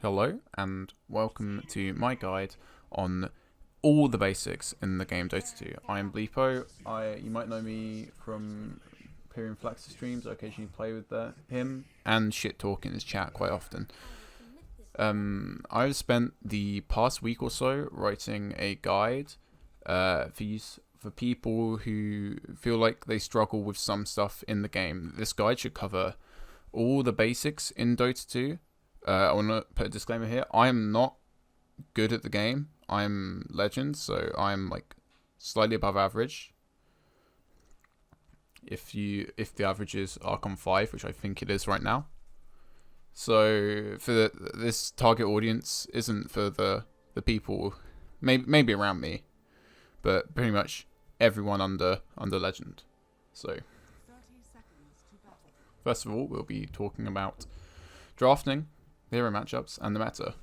Hello and welcome to my guide on all the basics in the game Dota 2. I am Bleepo. You might know me from appearing Flex streams. I occasionally play with him and shit talk in his chat quite often. I've spent the past week or so writing a guide for people who feel like they struggle with some stuff in the game. This guide should cover all the basics in Dota 2. I want to put a disclaimer here. I am not good at the game. I'm legend, so I'm like slightly above average. If the average is Archon 5, which I think it is right now. So for this target audience isn't for the people maybe around me, but pretty much everyone under legend. So first of all, we'll be talking about drafting, hero matchups, and the meta.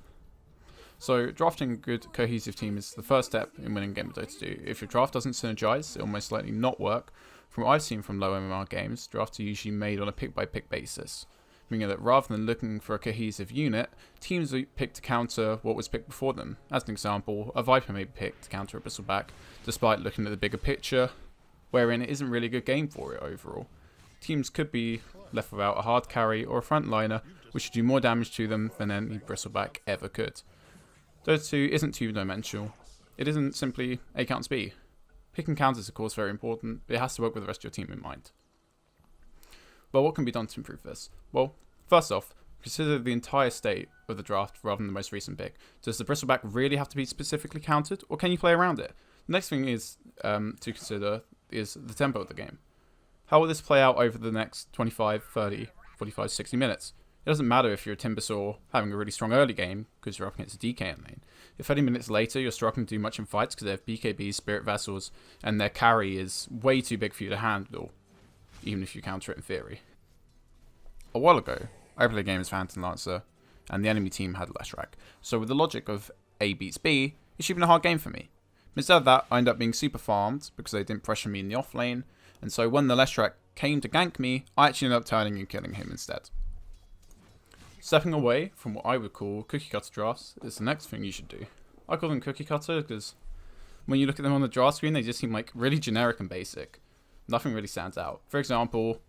So drafting a good cohesive team is the first step in winning a game of Dota 2. If your draft doesn't synergize, it will most likely not work. From what I've seen from low MMR games, drafts are usually made on a pick-by-pick basis, meaning that rather than looking for a cohesive unit, teams are picked to counter what was picked before them. As an example, a Viper may be picked to counter a Bristleback, despite looking at the bigger picture, wherein it isn't really a good game for it overall. Teams could be left without a hard carry or a frontliner, which should do more damage to them than any Bristleback ever could. Dota 2 isn't two-dimensional. It isn't simply A counts B. Picking counters is of course very important, but it has to work with the rest of your team in mind. Well, what can be done to improve this? Well, first off, consider the entire state of the draft rather than the most recent pick. Does the Bristleback really have to be specifically countered, or can you play around it? The next thing is to consider is the tempo of the game. How will this play out over the next 25, 30, 45, 60 minutes? It doesn't matter if you're a Timbersaw having a really strong early game because you're up against a DK in lane. If 30 minutes later you're struggling to do much in fights because they have BKBs, Spirit Vessels, and their carry is way too big for you to handle, even if you counter it in theory. A while ago, I played a game as Phantom Lancer, and the enemy team had Leshrac. So with the logic of A beats B, it should have been a hard game for me. Instead of that, I ended up being super farmed because they didn't pressure me in the offlane, and so when the Leshrac came to gank me, I actually ended up turning and killing him instead. Stepping away from what I would call cookie cutter drafts is the next thing you should do. I call them cookie cutter because when you look at them on the draft screen, they just seem like really generic and basic. Nothing really stands out. For example,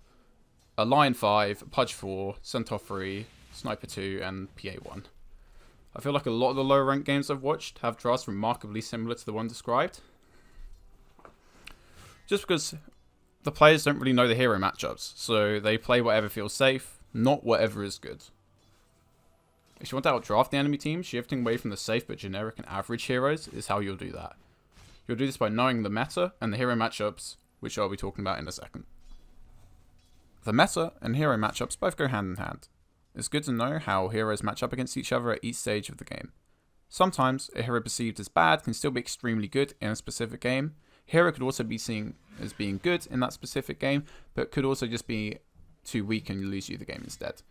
a Lion 5, a Pudge 4, Centaur 3, Sniper 2, and PA 1. I feel like a lot of the lower ranked games I've watched have drafts remarkably similar to the one described. Just because the players don't really know the hero matchups, so they play whatever feels safe, not whatever is good. If you want to outdraft the enemy team, shifting away from the safe but generic and average heroes is how you'll do that. You'll do this by knowing the meta and the hero matchups, which I'll be talking about in a second. The meta and hero matchups both go hand in hand. It's good to know how heroes match up against each other at each stage of the game. Sometimes, a hero perceived as bad can still be extremely good in a specific game. Hero could also be seen as being good in that specific game, but could also just be too weak and lose you the game instead.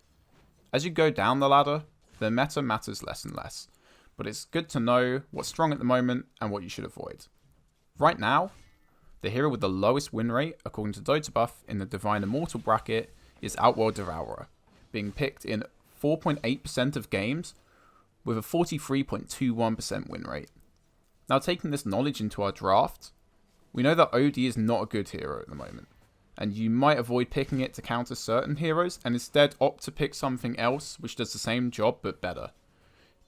As you go down the ladder, the meta matters less and less, but it's good to know what's strong at the moment and what you should avoid. Right now, the hero with the lowest win rate, according to Dota Buff, in the Divine Immortal bracket is Outworld Devourer, being picked in 4.8% of games with a 43.21% win rate. Now, taking this knowledge into our draft, we know that OD is not a good hero at the moment, and you might avoid picking it to counter certain heroes and instead opt to pick something else which does the same job but better.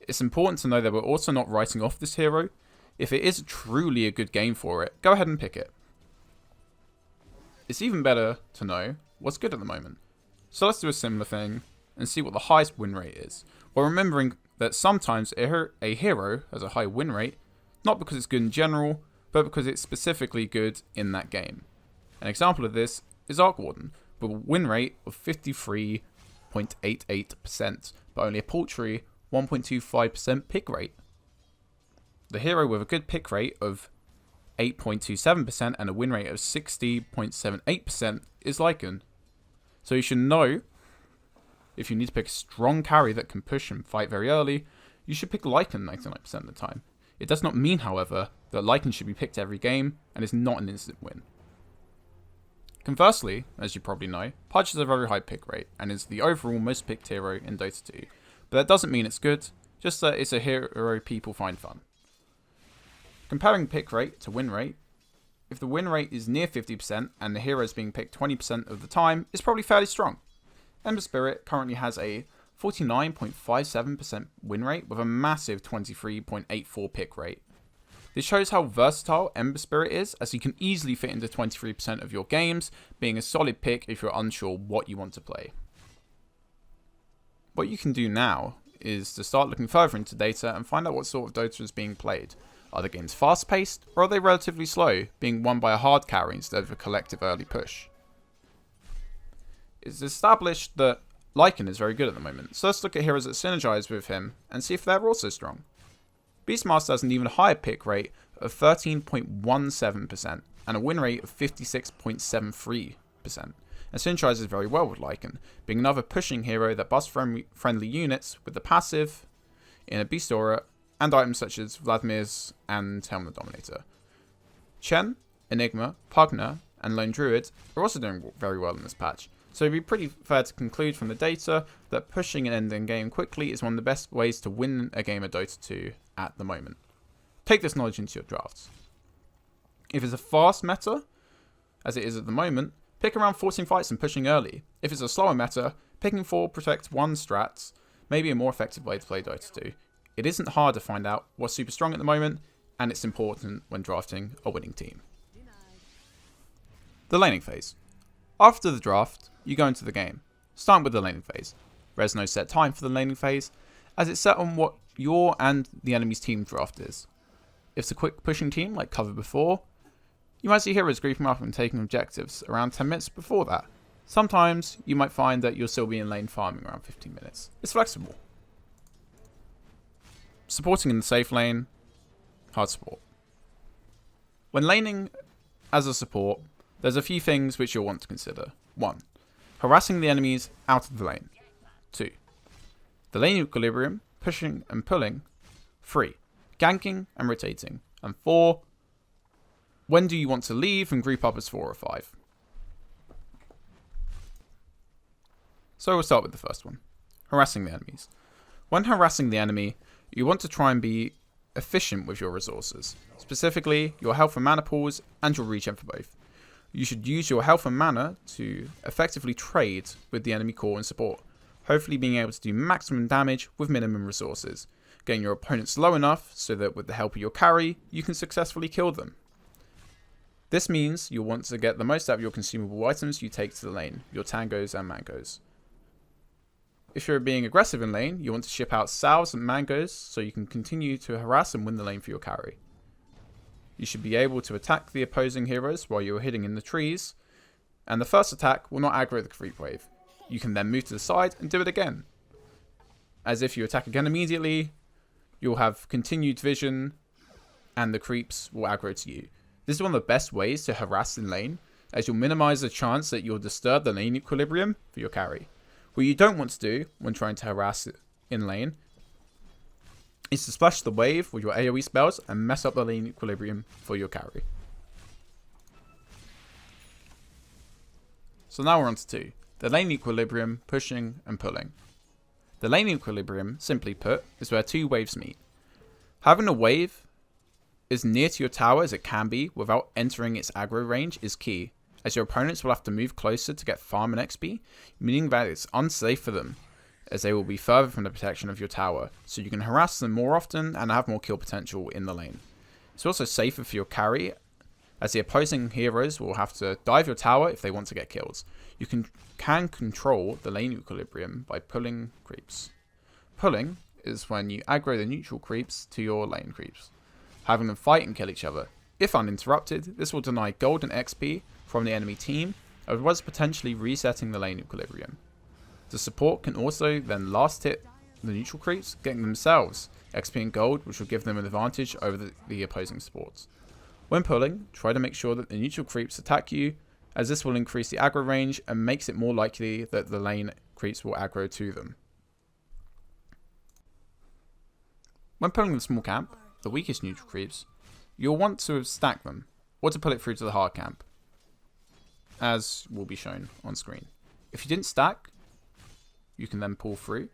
It's important to know that we're also not writing off this hero. If it is truly a good game for it, go ahead and pick it. It's even better to know what's good at the moment. So let's do a similar thing and see what the highest win rate is, while remembering that sometimes a hero has a high win rate, not because it's good in general, but because it's specifically good in that game. An example of this is Arc Warden, with a win rate of 53.88%, but only a paltry 1.25% pick rate. The hero with a good pick rate of 8.27% and a win rate of 60.78% is Lycan. So you should know, if you need to pick a strong carry that can push and fight very early, you should pick Lycan 99% of the time. It does not mean, however, that Lycan should be picked every game and is not an instant win. Conversely, as you probably know, Pudge has a very high pick rate and is the overall most picked hero in Dota 2, but that doesn't mean it's good, just that it's a hero people find fun. Comparing pick rate to win rate, if the win rate is near 50% and the hero is being picked 20% of the time, it's probably fairly strong. Ember Spirit currently has a 49.57% win rate with a massive 23.84 pick rate. This shows how versatile Ember Spirit is, as he can easily fit into 23% of your games, being a solid pick if you're unsure what you want to play. What you can do now is to start looking further into data and find out what sort of Dota is being played. Are the games fast paced, or are they relatively slow, being won by a hard carry instead of a collective early push? It's established that Lycan is very good at the moment, so let's look at heroes that synergize with him and see if they're also strong. Beastmaster has an even higher pick rate of 13.17% and a win rate of 56.73%, and synergizes very well with Lycan, being another pushing hero that busts friendly units with the passive in a Beast Aura and items such as Vladimir's and Helmet Dominator. Chen, Enigma, Pugner, and Lone Druid are also doing very well in this patch, so it'd be pretty fair to conclude from the data that pushing and ending game quickly is one of the best ways to win a game of Dota 2 at the moment. Take this knowledge into your drafts. If it's a fast meta, as it is at the moment, pick around 14 fights and pushing early. If it's a slower meta, picking 4 protect 1 strats may be a more effective way to play Dota 2. It isn't hard to find out what's super strong at the moment, and it's important when drafting a winning team. The laning phase. After the draft, you go into the game, starting with the laning phase. There's no set time for the laning phase, as it's set on what your and the enemy's team draft is. If it's a quick pushing team like covered before, you might see heroes grouping up and taking objectives around 10 minutes before that. Sometimes you might find that you'll still be in lane farming around 15 minutes. It's flexible. Supporting in the safe lane, hard support. When laning as a support, there's a few things which you'll want to consider. 1. Harassing the enemies out of the lane. 2. The lane equilibrium, pushing and pulling. 3. Ganking and rotating. And 4. When do you want to leave and group up as 4 or 5? So we'll start with the first one. Harassing the enemies. When harassing the enemy, you want to try and be efficient with your resources. Specifically, your health and mana pools and your regen for both. You should use your health and mana to effectively trade with the enemy core and support, hopefully being able to do maximum damage with minimum resources, getting your opponents low enough so that with the help of your carry, you can successfully kill them. This means you'll want to get the most out of your consumable items you take to the lane, your tangos and mangos. If you're being aggressive in lane, you want to ship out salves and mangos so you can continue to harass and win the lane for your carry. You should be able to attack the opposing heroes while you're hidden in the trees, and the first attack will not aggro the creep wave. You can then move to the side and do it again. As if you attack again immediately, you'll have continued vision and the creeps will aggro to you. This is one of the best ways to harass in lane, as you'll minimize the chance that you'll disturb the lane equilibrium for your carry. What you don't want to do when trying to harass in lane is to splash the wave with your AoE spells and mess up the lane equilibrium for your carry. So now we're on to 2. The lane equilibrium, pushing and pulling. The lane equilibrium, simply put, is where 2 waves meet. Having a wave as near to your tower as it can be without entering its aggro range is key, as your opponents will have to move closer to get farm and XP, meaning that it's unsafe for them, as they will be further from the protection of your tower, so you can harass them more often and have more kill potential in the lane. It's also safer for your carry, as the opposing heroes will have to dive your tower if they want to get kills. You can control the lane equilibrium by pulling creeps. Pulling is when you aggro the neutral creeps to your lane creeps, having them fight and kill each other. If uninterrupted, this will deny gold and XP from the enemy team, as well as potentially resetting the lane equilibrium. The support can also then last hit the neutral creeps, getting themselves XP and gold, which will give them an advantage over the opposing supports. When pulling, try to make sure that the neutral creeps attack you, as this will increase the aggro range and makes it more likely that the lane creeps will aggro to them. When pulling the small camp, the weakest neutral creeps, you'll want to stack them, or to pull it through to the hard camp, as will be shown on screen. If you didn't stack, you can then pull through,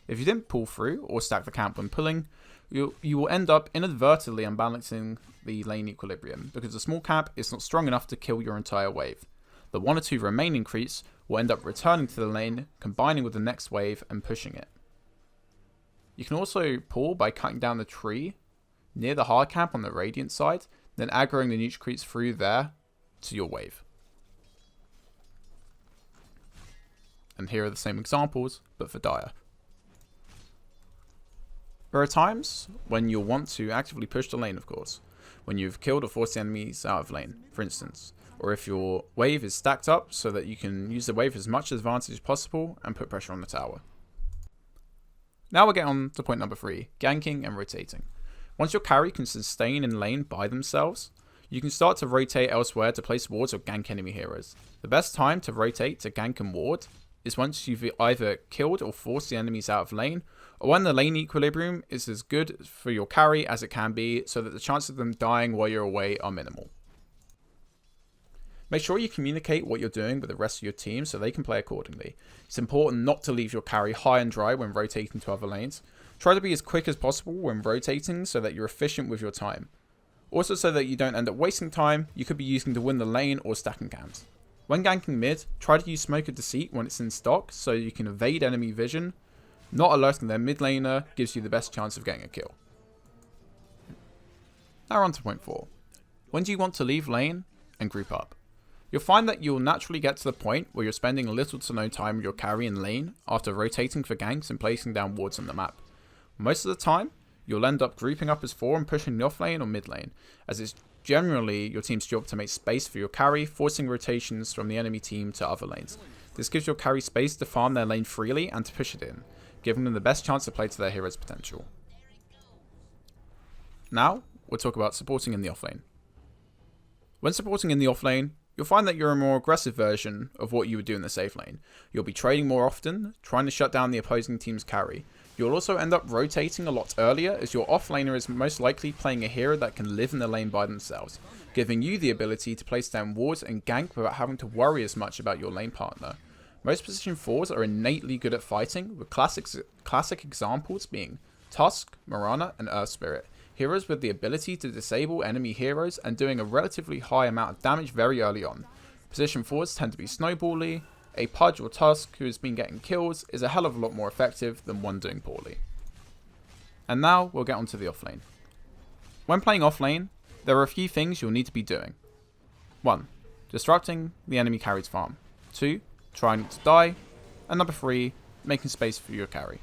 If you didn't pull through or stack the camp when pulling, you will end up inadvertently unbalancing the lane equilibrium because the small camp is not strong enough to kill your entire wave. The 1 or 2 remaining creeps will end up returning to the lane, combining with the next wave and pushing it. You can also pull by cutting down the tree near the hard camp on the radiant side, then aggroing the neutral creeps through there to your wave. And here are the same examples, but for Dire. There are times when you'll want to actively push the lane, of course, when you've killed or forced the enemies out of lane, for instance, or if your wave is stacked up so that you can use the wave as much advantage as possible and put pressure on the tower. Now we'll get on to point number 3, ganking and rotating. Once your carry can sustain in lane by themselves, you can start to rotate elsewhere to place wards or gank enemy heroes. The best time to rotate to gank and ward is once you've either killed or forced the enemies out of lane, or when the lane equilibrium is as good for your carry as it can be, so that the chances of them dying while you're away are minimal. Make sure you communicate what you're doing with the rest of your team so they can play accordingly. It's important not to leave your carry high and dry when rotating to other lanes. Try to be as quick as possible when rotating so that you're efficient with your time. Also, so that you don't end up wasting time you could be using to win the lane or stacking camps. When ganking mid, try to use Smoke of Deceit when it's in stock so you can evade enemy vision. Not alerting their mid laner gives you the best chance of getting a kill. Now on to point 4. When do you want to leave lane and group up? You'll find that you'll naturally get to the point where you're spending little to no time with your carry in lane after rotating for ganks and placing down wards on the map. Most of the time, you'll end up grouping up as 4 and pushing the offlane or mid lane, as it's generally your team's job to make space for your carry, forcing rotations from the enemy team to other lanes. This gives your carry space to farm their lane freely and to push it in, giving them the best chance to play to their hero's potential. Now, we'll talk about supporting in the offlane. When supporting in the offlane, you'll find that you're a more aggressive version of what you would do in the safe lane. You'll be trading more often, trying to shut down the opposing team's carry. You'll also end up rotating a lot earlier, as your offlaner is most likely playing a hero that can live in the lane by themselves, giving you the ability to place down wards and gank without having to worry as much about your lane partner. Most position 4s are innately good at fighting, with classic examples being Tusk, Mirana, and Earth Spirit. Heroes with the ability to disable enemy heroes and doing a relatively high amount of damage very early on. Position 4s tend to be snowbally. A Pudge or Tusk who has been getting kills is a hell of a lot more effective than one doing poorly. And now we'll get onto the offlane. When playing offlane, there are a few things you'll need to be doing. 1. Disrupting the enemy carry's farm. 2. Trying not to die. And number 3. Making space for your carry.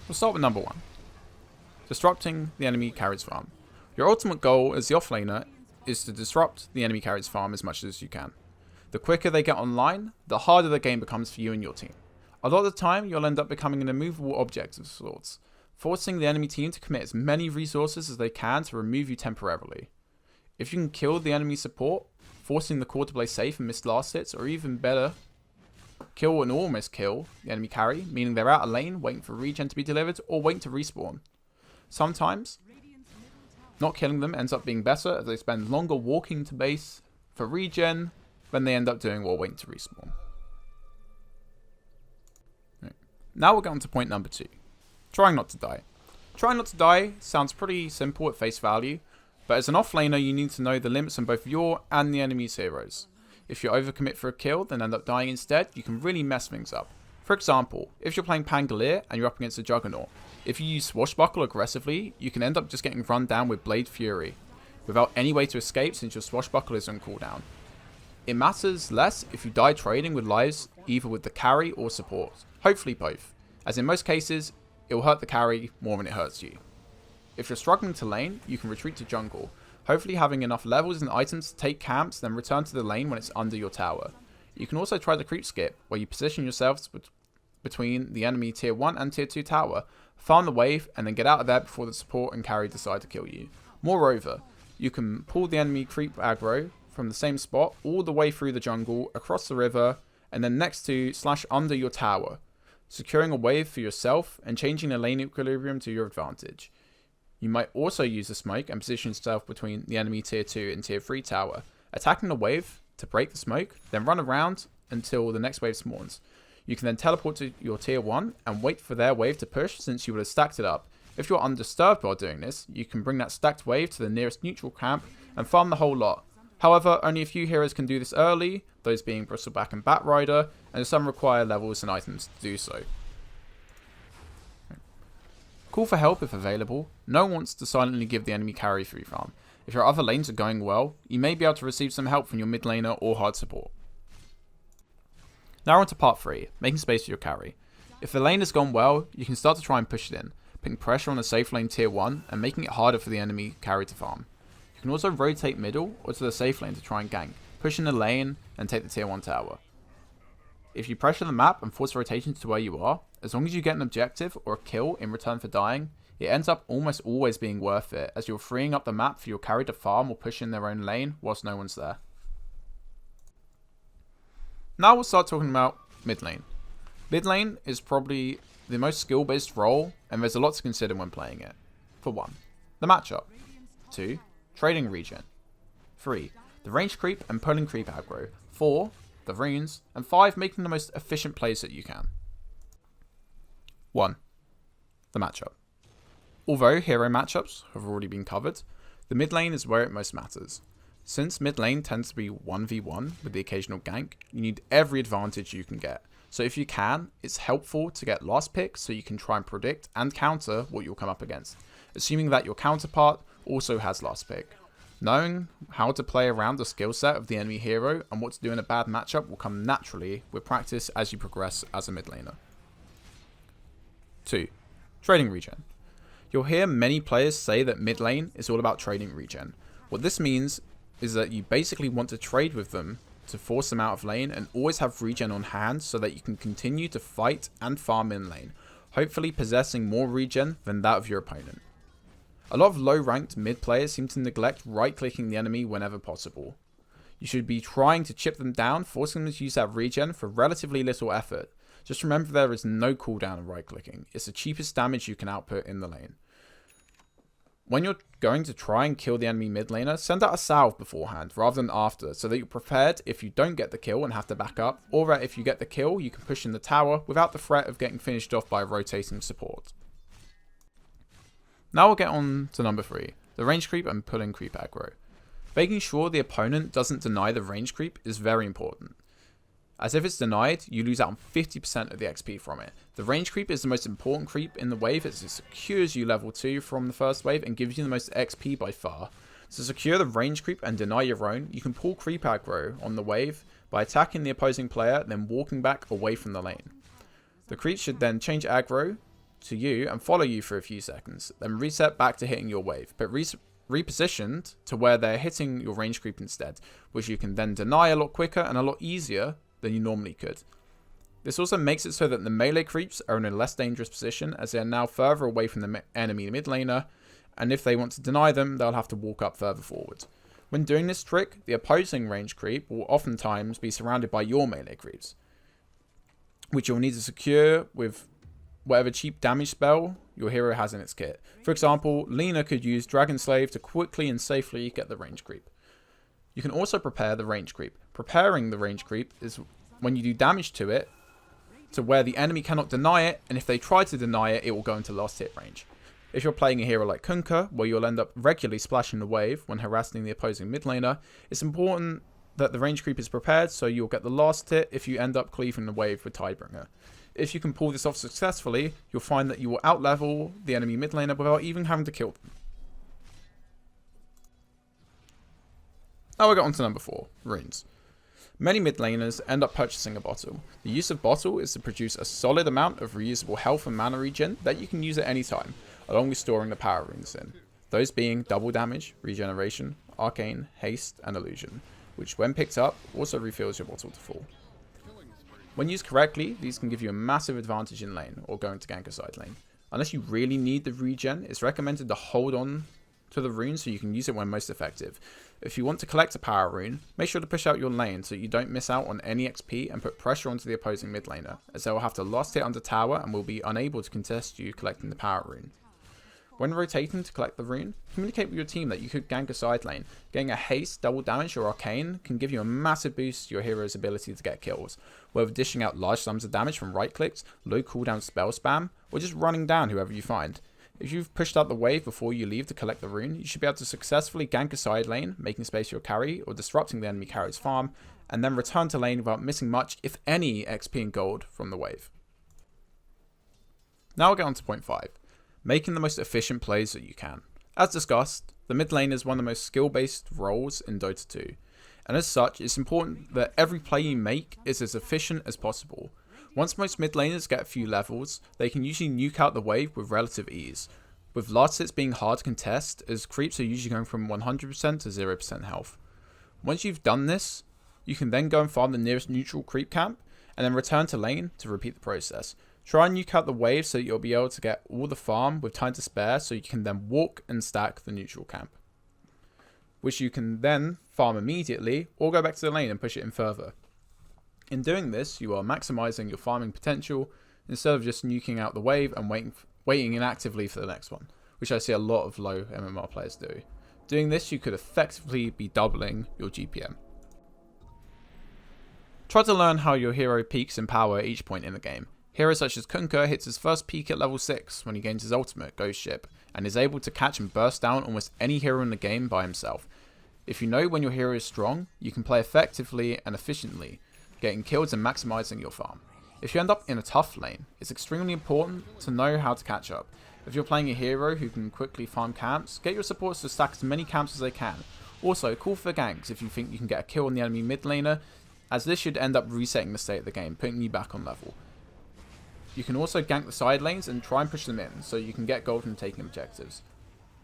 We'll start with number 1. Disrupting the enemy carry's farm. Your ultimate goal as the offlaner is to disrupt the enemy carry's farm as much as you can. The quicker they get online, the harder the game becomes for you and your team. A lot of the time, you'll end up becoming an immovable object of sorts, forcing the enemy team to commit as many resources as they can to remove you temporarily. If you can kill the enemy support, forcing the core to play safe and miss last hits, or even better, kill and almost kill the enemy carry, meaning they're out of lane, waiting for regen to be delivered, or waiting to respawn. Sometimes, not killing them ends up being better as they spend longer walking to base for regen than they end up doing while waiting to respawn. Right. Now we'll get on to point number 2. Trying not to die. Trying not to die sounds pretty simple at face value, but as an offlaner you need to know the limits on both your and the enemy's heroes. If you overcommit for a kill then end up dying instead, you can really mess things up. For example, if you're playing Pangolier and you're up against a Juggernaut, if you use Swashbuckle aggressively, you can end up just getting run down with Blade Fury, without any way to escape since your Swashbuckle is on cooldown. It matters less if you die trading with lives either with the carry or support, hopefully both, as in most cases, it will hurt the carry more than it hurts you. If you're struggling to lane, you can retreat to jungle, hopefully having enough levels and items to take camps, then return to the lane when it's under your tower. You can also try the creep skip, where you position yourselves between the enemy tier 1 and tier 2 tower, farm the wave, and then get out of there before the support and carry decide to kill you. Moreover, you can pull the enemy creep aggro from the same spot all the way through the jungle, across the river, and then next to / under your tower, securing a wave for yourself and changing the lane equilibrium to your advantage. You might also use the smoke and position yourself between the enemy tier 2 and tier 3 tower, attacking the wave to break the smoke, then run around until the next wave spawns. You can then teleport to your tier 1 and wait for their wave to push since you would have stacked it up. If you're undisturbed while doing this, you can bring that stacked wave to the nearest neutral camp and farm the whole lot. However, only a few heroes can do this early, those being Bristleback and Batrider, and some require levels and items to do so. Call for help if available. No one wants to silently give the enemy carry free farm. If your other lanes are going well, you may be able to receive some help from your mid laner or hard support. Now on to part 3, making space for your carry. If the lane has gone well, you can start to try and push it in, putting pressure on the safe lane tier 1 and making it harder for the enemy carry to farm. You can also rotate middle or to the safe lane to try and gank, push in the lane and take the tier 1 tower. If you pressure the map and force rotations to where you are, as long as you get an objective or a kill in return for dying, it ends up almost always being worth it, as you're freeing up the map for your carry to farm or push in their own lane whilst no one's there. Now we'll start talking about mid lane. Mid lane is probably the most skill based role, and there's a lot to consider when playing it. For 1, the matchup. 2, trading regen. 3, the range creep and pulling creep aggro. 4, the runes. And 5, making the most efficient plays that you can. 1, the matchup. Although hero matchups have already been covered, the mid lane is where it most matters. Since mid lane tends to be 1v1 with the occasional gank, you need every advantage you can get. So if you can, it's helpful to get last pick so you can try and predict and counter what you'll come up against, assuming that your counterpart also has last pick. Knowing how to play around the skill set of the enemy hero and what to do in a bad matchup will come naturally with practice as you progress as a mid laner. 2, trading regen. You'll hear many players say that mid lane is all about trading regen. What this means is that you basically want to trade with them to force them out of lane and always have regen on hand so that you can continue to fight and farm in lane, hopefully possessing more regen than that of your opponent. A lot of low ranked mid players seem to neglect right clicking the enemy whenever possible. You should be trying to chip them down, forcing them to use that regen for relatively little effort. Just remember there is no cooldown of right clicking, it's the cheapest damage you can output in the lane. When you're going to try and kill the enemy mid laner, send out a salve beforehand rather than after, so that you're prepared if you don't get the kill and have to back up, or that if you get the kill, you can push in the tower without the threat of getting finished off by rotating support. Now we'll get on to number 3, the range creep and pulling creep aggro. Making sure the opponent doesn't deny the range creep is very important, as if it's denied, you lose out on 50% of the XP from it. The range creep is the most important creep in the wave as it secures you level 2 from the first wave and gives you the most XP by far. To secure the range creep and deny your own, you can pull creep aggro on the wave by attacking the opposing player, then walking back away from the lane. The creep should then change aggro to you and follow you for a few seconds, then reset back to hitting your wave, but repositioned to where they're hitting your range creep instead, which you can then deny a lot quicker and a lot easier than you normally could. This also makes it so that the melee creeps are in a less dangerous position as they are now further away from the enemy mid laner, and if they want to deny them, they'll have to walk up further forward. When doing this trick, the opposing range creep will oftentimes be surrounded by your melee creeps, which you'll need to secure with whatever cheap damage spell your hero has in its kit. For example, Lina could use Dragon Slave to quickly and safely get the range creep. You can also prepare the range creep. Preparing the range creep is when you do damage to it to where the enemy cannot deny it, and if they try to deny it, it will go into last hit range. If you're playing a hero like Kunkka, where you'll end up regularly splashing the wave when harassing the opposing mid laner, it's important that the range creep is prepared so you'll get the last hit if you end up cleaving the wave with Tidebringer. If you can pull this off successfully, you'll find that you will outlevel the enemy mid laner without even having to kill them. Now we got on to number 4, runes. Many mid laners end up purchasing a bottle. The use of bottle is to produce a solid amount of reusable health and mana regen that you can use at any time, along with storing the power runes in. Those being double damage, regeneration, arcane, haste, and illusion, which when picked up also refills your bottle to full. When used correctly, these can give you a massive advantage in lane or going to gank a side lane. Unless you really need the regen, it's recommended to hold on to the rune so you can use it when most effective. If you want to collect a power rune, make sure to push out your lane so you don't miss out on any XP and put pressure onto the opposing mid laner, as they will have to last hit under tower and will be unable to contest you collecting the power rune. When rotating to collect the rune, communicate with your team that you could gank a side lane. Getting a haste, double damage, or arcane can give you a massive boost to your hero's ability to get kills, whether dishing out large sums of damage from right clicks, low cooldown spell spam, or just running down whoever you find. If you've pushed out the wave before you leave to collect the rune, you should be able to successfully gank a side lane, making space for your carry, or disrupting the enemy carry's farm, and then return to lane without missing much, if any, XP and gold from the wave. Now we'll get on to point 5. Making the most efficient plays that you can. As discussed, the mid lane is one of the most skill-based roles in Dota 2, and as such, it's important that every play you make is as efficient as possible. Once most mid laners get a few levels, they can usually nuke out the wave with relative ease, with last hits being hard to contest, as creeps are usually going from 100% to 0% health. Once you've done this, you can then go and farm the nearest neutral creep camp, and then return to lane to repeat the process. Try and nuke out the wave so that you'll be able to get all the farm with time to spare, so you can then walk and stack the neutral camp, which you can then farm immediately or go back to the lane and push it in further. In doing this, you are maximizing your farming potential instead of just nuking out the wave and waiting inactively for the next one, which I see a lot of low MMR players do. Doing this, you could effectively be doubling your GPM. Try to learn how your hero peaks in power at each point in the game. Heroes such as Kunkka hits his first peak at level 6 when he gains his ultimate, Ghost Ship, and is able to catch and burst down almost any hero in the game by himself. If you know when your hero is strong, you can play effectively and efficiently, getting kills and maximizing your farm. If you end up in a tough lane, it's extremely important to know how to catch up. If you're playing a hero who can quickly farm camps, get your supports to stack as many camps as they can. Also, call for ganks if you think you can get a kill on the enemy mid laner, as this should end up resetting the state of the game, putting you back on level. You can also gank the side lanes and try and push them in, so you can get gold from taking objectives.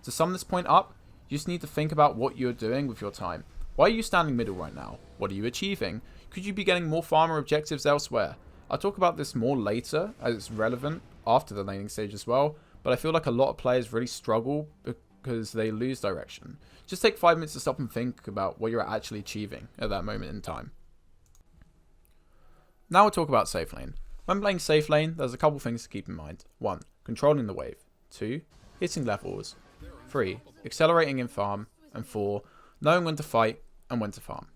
To sum this point up, you just need to think about what you're doing with your time. Why are you standing middle right now? What are you achieving? Could you be getting more farmer objectives elsewhere? I'll talk about this more later, as it's relevant after the laning stage as well, but I feel like a lot of players really struggle because they lose direction. Just take 5 minutes to stop and think about what you're actually achieving at that moment in time. Now we'll talk about Safelane. When playing Safelane, there's a couple things to keep in mind. 1. Controlling the wave. 2. Hitting levels. 3. Accelerating in farm. And 4. Knowing when to fight and when to farm.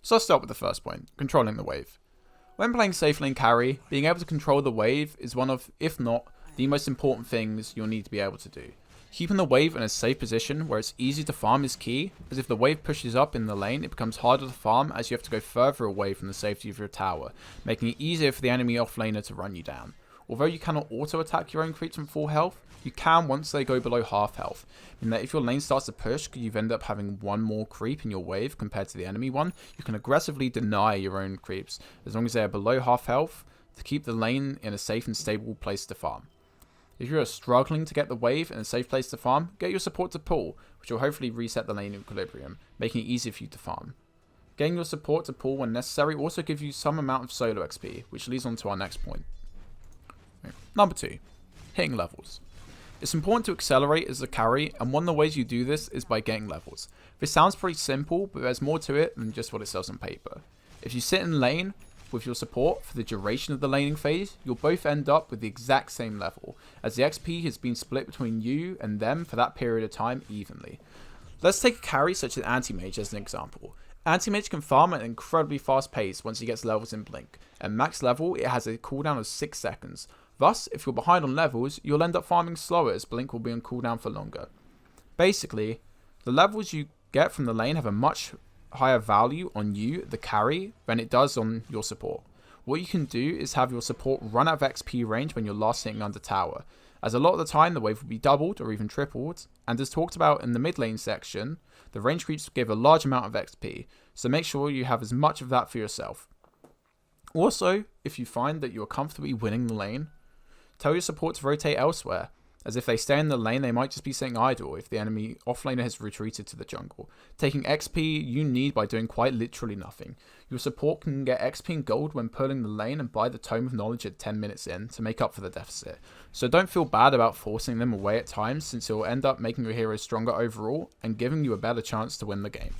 So I'll start with the first point, controlling the wave. When playing Safelane carry, being able to control the wave is one of, if not, the most important things you'll need to be able to do. Keeping the wave in a safe position where it's easy to farm is key, as if the wave pushes up in the lane, it becomes harder to farm as you have to go further away from the safety of your tower, making it easier for the enemy offlaner to run you down. Although you cannot auto-attack your own creeps from full health, you can once they go below half health, meaning that if your lane starts to push, you end up having one more creep in your wave compared to the enemy one, you can aggressively deny your own creeps, as long as they are below half health, to keep the lane in a safe and stable place to farm. If you are struggling to get the wave in a safe place to farm, get your support to pull, which will hopefully reset the lane equilibrium, making it easier for you to farm. Getting your support to pull when necessary also gives you some amount of solo XP, which leads on to our next point. Number 2. Hitting levels. It's important to accelerate as a carry, and one of the ways you do this is by getting levels. This sounds pretty simple, but there's more to it than just what it says on paper. If you sit in lane with your support for the duration of the laning phase, you'll both end up with the exact same level, as the XP has been split between you and them for that period of time evenly. Let's take a carry such as Anti-Mage as an example. Anti-Mage can farm at an incredibly fast pace once he gets levels in Blink. At max level, it has a cooldown of 6 seconds. Thus, if you're behind on levels, you'll end up farming slower as Blink will be on cooldown for longer. Basically, the levels you get from the lane have a much higher value on you, the carry, than it does on your support. What you can do is have your support run out of XP range when you're last hitting under tower, as a lot of the time the wave will be doubled or even tripled, and as talked about in the mid lane section, the range creeps give a large amount of XP, so make sure you have as much of that for yourself. Also, if you find that you are comfortably winning the lane, tell your support to rotate elsewhere, as if they stay in the lane they might just be sitting idle if the enemy offlaner has retreated to the jungle, taking XP you need by doing quite literally nothing. Your support can get XP and gold when pulling the lane and buy the Tome of Knowledge at 10 minutes in to make up for the deficit, so don't feel bad about forcing them away at times, since it will end up making your heroes stronger overall and giving you a better chance to win the game.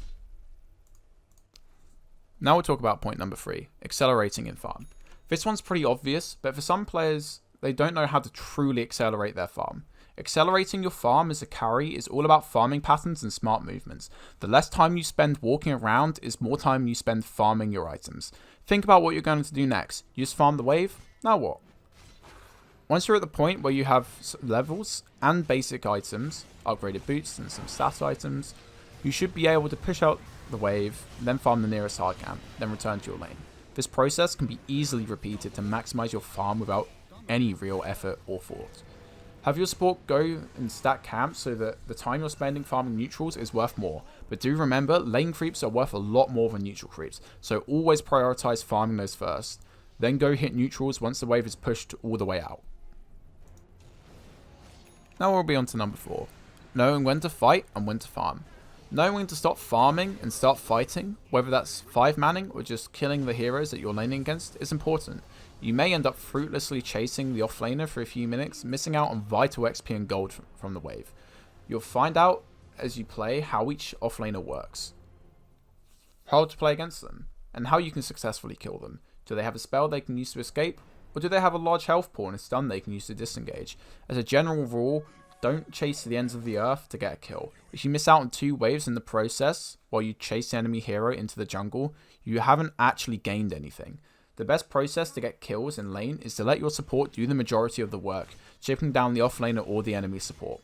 Now we'll talk about point number 3, accelerating in farm. This one's pretty obvious, but for some players, they don't know how to truly accelerate their farm. Accelerating your farm as a carry is all about farming patterns and smart movements. The less time you spend walking around is more time you spend farming your items. Think about what you're going to do next. You just farm the wave? Now what? Once you're at the point where you have levels and basic items, upgraded boots and some stat items, you should be able to push out the wave, then farm the nearest hard camp, then return to your lane. This process can be easily repeated to maximize your farm without any real effort or thought. Have your support go and stack camps so that the time you're spending farming neutrals is worth more. But do remember, lane creeps are worth a lot more than neutral creeps, so always prioritize farming those first. Then go hit neutrals once the wave is pushed all the way out. Now we'll be on to number 4. Knowing when to fight and when to farm. Knowing when to stop farming and start fighting, whether that's 5-manning or just killing the heroes that you're laning against, is important. You may end up fruitlessly chasing the offlaner for a few minutes, missing out on vital XP and gold from the wave. You'll find out as you play how each offlaner works, how to play against them, and how you can successfully kill them. Do they have a spell they can use to escape, or do they have a large health pool and a stun they can use to disengage? As a general rule, don't chase to the ends of the earth to get a kill. If you miss out on 2 waves in the process while you chase the enemy hero into the jungle, you haven't actually gained anything. The best process to get kills in lane is to let your support do the majority of the work, chipping down the offlaner or the enemy support.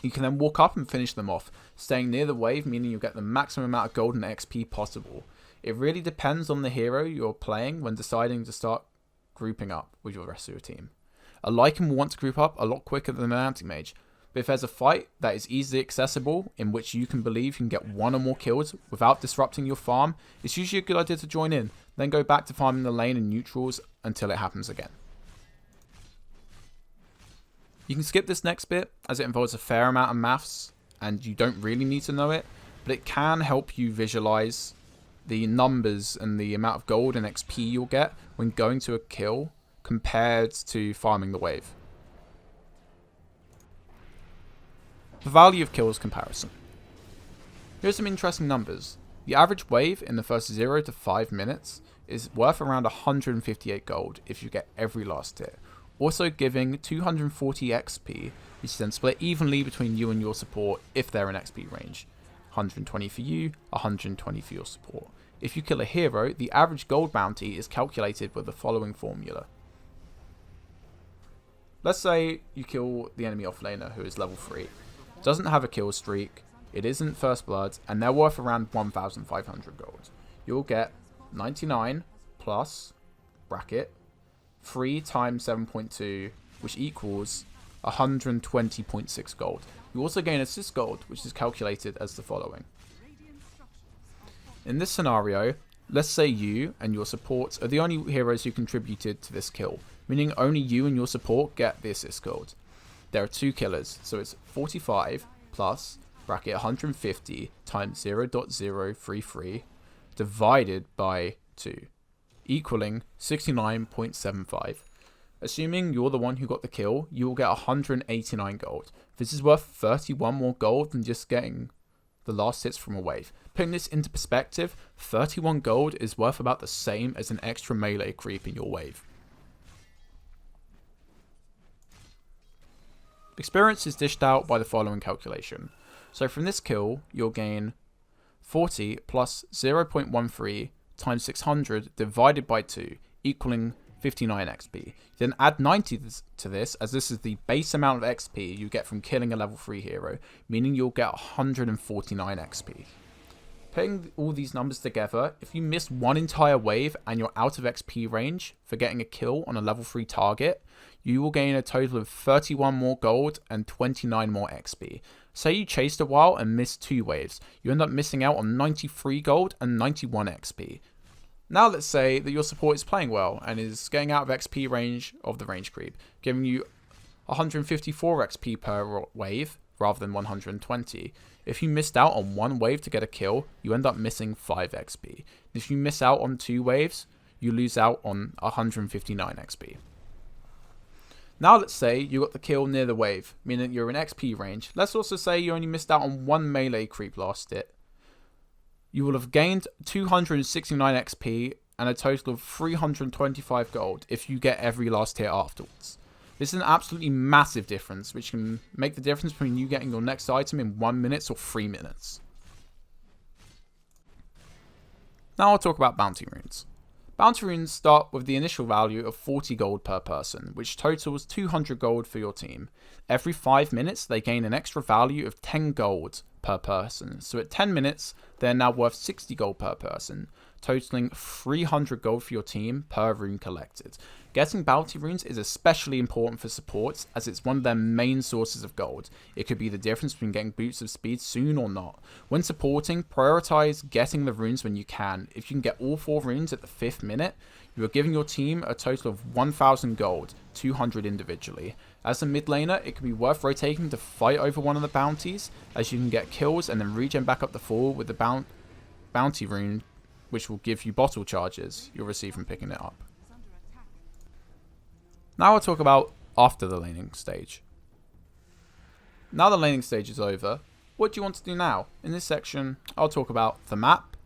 You can then walk up and finish them off, staying near the wave meaning you'll get the maximum amount of gold and XP possible. It really depends on the hero you're playing when deciding to start grouping up with your rest of your team. A Lycan will want to group up a lot quicker than an anti-mage, but if there's a fight that is easily accessible, in which you can believe you can get 1 or more kills without disrupting your farm, it's usually a good idea to join in, then go back to farming the lane and neutrals until it happens again. You can skip this next bit, as it involves a fair amount of maths, and you don't really need to know it, but it can help you visualize the numbers and the amount of gold and XP you'll get when going to a kill compared to farming the wave. The value of kills comparison. Here's some interesting numbers. The average wave in the first 0 to 5 minutes is worth around 158 gold if you get every last hit, also giving 240 XP, which is then split evenly between you and your support if they're in XP range. 120 for you, 120 for your support. If you kill a hero, the average gold bounty is calculated with the following formula. Let's say you kill the enemy offlaner who is level 3, doesn't have a kill streak, it isn't first blood, and they're worth around 1,500 gold. You'll get 99 plus bracket 3 times 7.2, which equals 120.6 gold. You also gain assist gold, which is calculated as the following. In this scenario, let's say you and your support are the only heroes who contributed to this kill, meaning only you and your support get the assist gold. There are 2 killers, so it's 45 plus bracket 150 times 0.033 divided by 2, equaling 69.75. Assuming you're the one who got the kill, you will get 189 gold. This is worth 31 more gold than just getting the last hits from a wave. Putting this into perspective, 31 gold is worth about the same as an extra melee creep in your wave. Experience is dished out by the following calculation. So from this kill, you'll gain 40 plus 0.13 times 600 divided by 2, equaling 59 XP. You then add 90 to this, as this is the base amount of XP you get from killing a level 3 hero, meaning you'll get 149 XP. Putting all these numbers together, if you miss one entire wave and you're out of XP range for getting a kill on a level 3 target, you will gain a total of 31 more gold and 29 more XP. Say you chased a while and missed 2 waves, you end up missing out on 93 gold and 91 XP. Now let's say that your support is playing well and is getting out of XP range of the range creep, giving you 154 XP per wave rather than 120. If you missed out on 1 wave to get a kill, you end up missing 5 XP. If you miss out on 2 waves, you lose out on 159 XP. Now let's say you got the kill near the wave, meaning you're in XP range. Let's also say you only missed out on 1 melee creep last hit. You will have gained 269 XP and a total of 325 gold if you get every last hit afterwards. This is an absolutely massive difference, which can make the difference between you getting your next item in 1 minute or 3 minutes. Now I'll talk about bounty runes. Bounty runes start with the initial value of 40 gold per person, which totals 200 gold for your team. Every 5 minutes, they gain an extra value of 10 gold per person. So at 10 minutes, they're now worth 60 gold per person, totaling 300 gold for your team per rune collected. Getting bounty runes is especially important for supports, as it's one of their main sources of gold. It could be the difference between getting boots of speed soon or not. When supporting, prioritize getting the runes when you can. If you can get all 4 runes at the 5th minute, you are giving your team a total of 1000 gold, 200 individually. As a mid laner, it can be worth rotating to fight over one of the bounties, as you can get kills and then regen back up the fall with the bounty rune, which will give you bottle charges you'll receive from picking it up. Now I'll talk about after the laning stage. Now the laning stage is over, what do you want to do now? In this section, I'll talk about the map,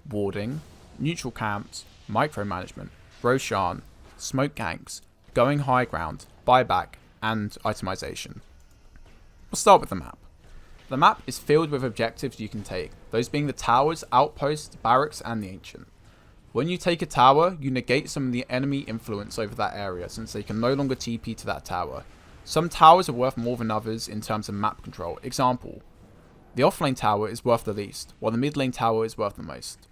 warding, neutral camps, micromanagement, Roshan, smoke ganks, going high ground, buyback, and itemization. We'll start with the map. The map is filled with objectives you can take, those being the towers, outposts, barracks, and the ancient. When you take a tower, you negate some of the enemy influence over that area, since they can no longer TP to that tower. Some towers are worth more than others in terms of map control. Example, the offlane tower is worth the least, while the mid lane tower is worth the most.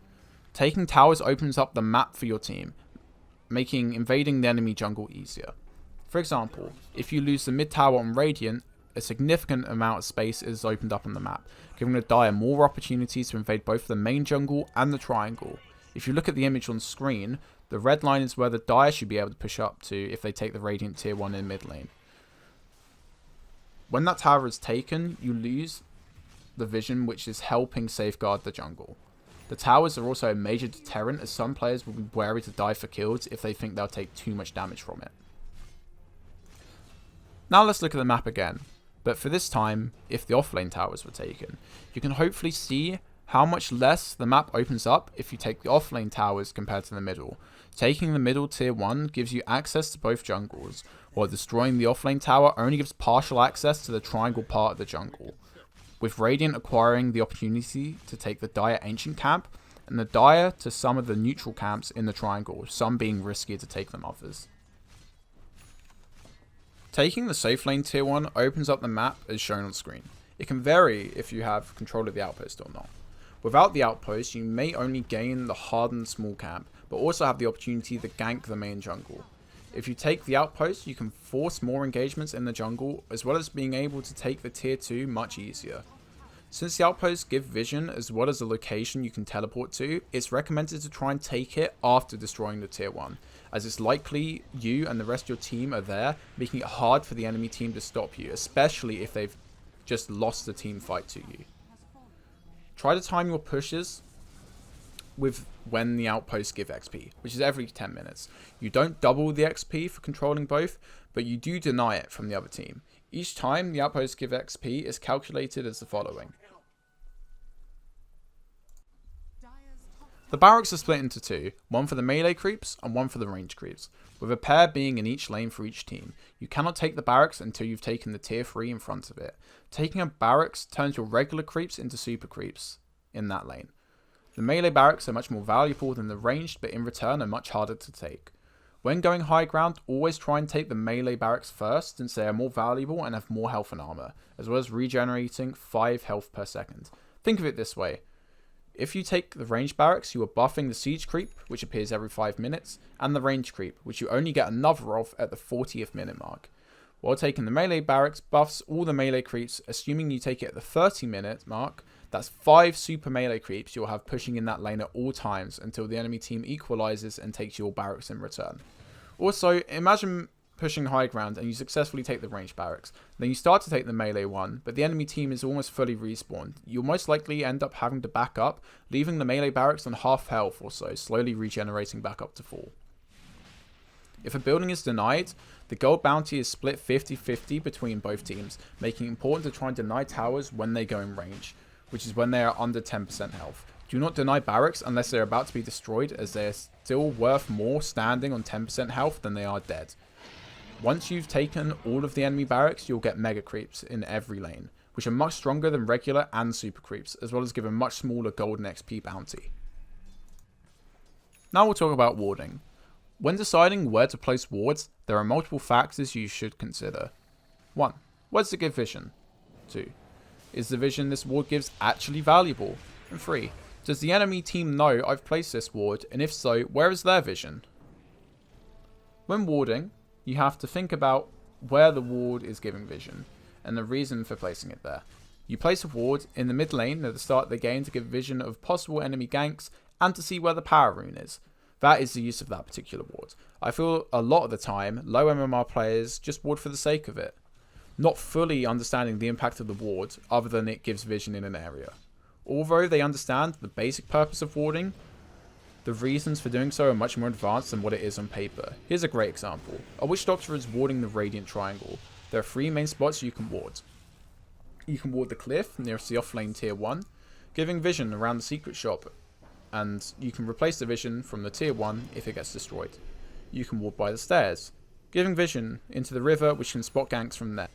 Taking towers opens up the map for your team, making invading the enemy jungle easier. For example, if you lose the mid tower on Radiant, a significant amount of space is opened up on the map, giving the Dire more opportunities to invade both the main jungle and the triangle. If you look at the image on screen, the red line is where the Dire should be able to push up to if they take the Radiant tier 1 in mid lane. When that tower is taken, you lose the vision, which is helping safeguard the jungle. The towers are also a major deterrent, as some players will be wary to dive for kills if they think they'll take too much damage from it. Now let's look at the map again, but for this time, if the offlane towers were taken, you can hopefully see how much less the map opens up if you take the offlane towers compared to the middle. Taking the middle tier 1 gives you access to both jungles, while destroying the offlane tower only gives partial access to the triangle part of the jungle, with Radiant acquiring the opportunity to take the Dire ancient camp, and the Dire to some of the neutral camps in the triangle, some being riskier to take than others. Taking the Safelane tier 1 opens up the map as shown on screen. It can vary if you have control of the outpost or not. Without the outpost, you may only gain the hardened small camp, but also have the opportunity to gank the main jungle. If you take the outpost, you can force more engagements in the jungle, as well as being able to take the tier 2 much easier. Since the outposts give vision as well as a location you can teleport to, it's recommended to try and take it after destroying the tier 1, as it's likely you and the rest of your team are there, making it hard for the enemy team to stop you, especially if they've just lost the team fight to you. Try to time your pushes with when the outposts give XP, which is every 10 minutes. You don't double the XP for controlling both, but you do deny it from the other team. Each time the outposts give XP is calculated as the following. The barracks are split into 2, one for the melee creeps and one for the range creeps, with a pair being in each lane for each team. You cannot take the barracks until you've taken the tier 3 in front of it. Taking a barracks turns your regular creeps into super creeps in that lane. The melee barracks are much more valuable than the ranged, but in return are much harder to take. When going high ground, always try and take the melee barracks first, since they are more valuable and have more health and armor, as well as regenerating 5 health per second. Think of it this way. If you take the range barracks, you are buffing the siege creep, which appears every 5 minutes, and the range creep, which you only get another of at the 40th minute mark. While taking the melee barracks buffs all the melee creeps, assuming you take it at the 30 minute mark, that's 5 super melee creeps you'll have pushing in that lane at all times until the enemy team equalizes and takes your barracks in return. Also, imagine pushing high ground and you successfully take the ranged barracks. Then you start to take the melee one, but the enemy team is almost fully respawned. You'll most likely end up having to back up, leaving the melee barracks on half health or so, slowly regenerating back up to full. If a building is denied, the gold bounty is split 50-50 between both teams, making it important to try and deny towers when they go in range, which is when they are under 10% health. Do not deny barracks unless they are about to be destroyed, as they are still worth more standing on 10% health than they are dead. Once you've taken all of the enemy barracks, you'll get mega creeps in every lane, which are much stronger than regular and super creeps, as well as give a much smaller golden XP bounty. Now we'll talk about warding. When deciding where to place wards, there are multiple factors you should consider. 1. Where does it give vision? 2. Is the vision this ward gives actually valuable? And 3. Does the enemy team know I've placed this ward, and if so, where is their vision? When warding, you have to think about where the ward is giving vision, and the reason for placing it there. You place a ward in the mid lane at the start of the game to give vision of possible enemy ganks, and to see where the power rune is. That is the use of that particular ward. I feel a lot of the time, low MMR players just ward for the sake of it, not fully understanding the impact of the ward other than it gives vision in an area. Although they understand the basic purpose of warding, the reasons for doing so are much more advanced than what it is on paper. Here's a great example. A Witch Doctor is warding the Radiant Triangle. There are 3 main spots you can ward. You can ward the cliff nearest the offlane tier 1, giving vision around the secret shop, and you can replace the vision from the tier 1 if it gets destroyed. You can ward by the stairs, giving vision into the river, which can spot ganks from there.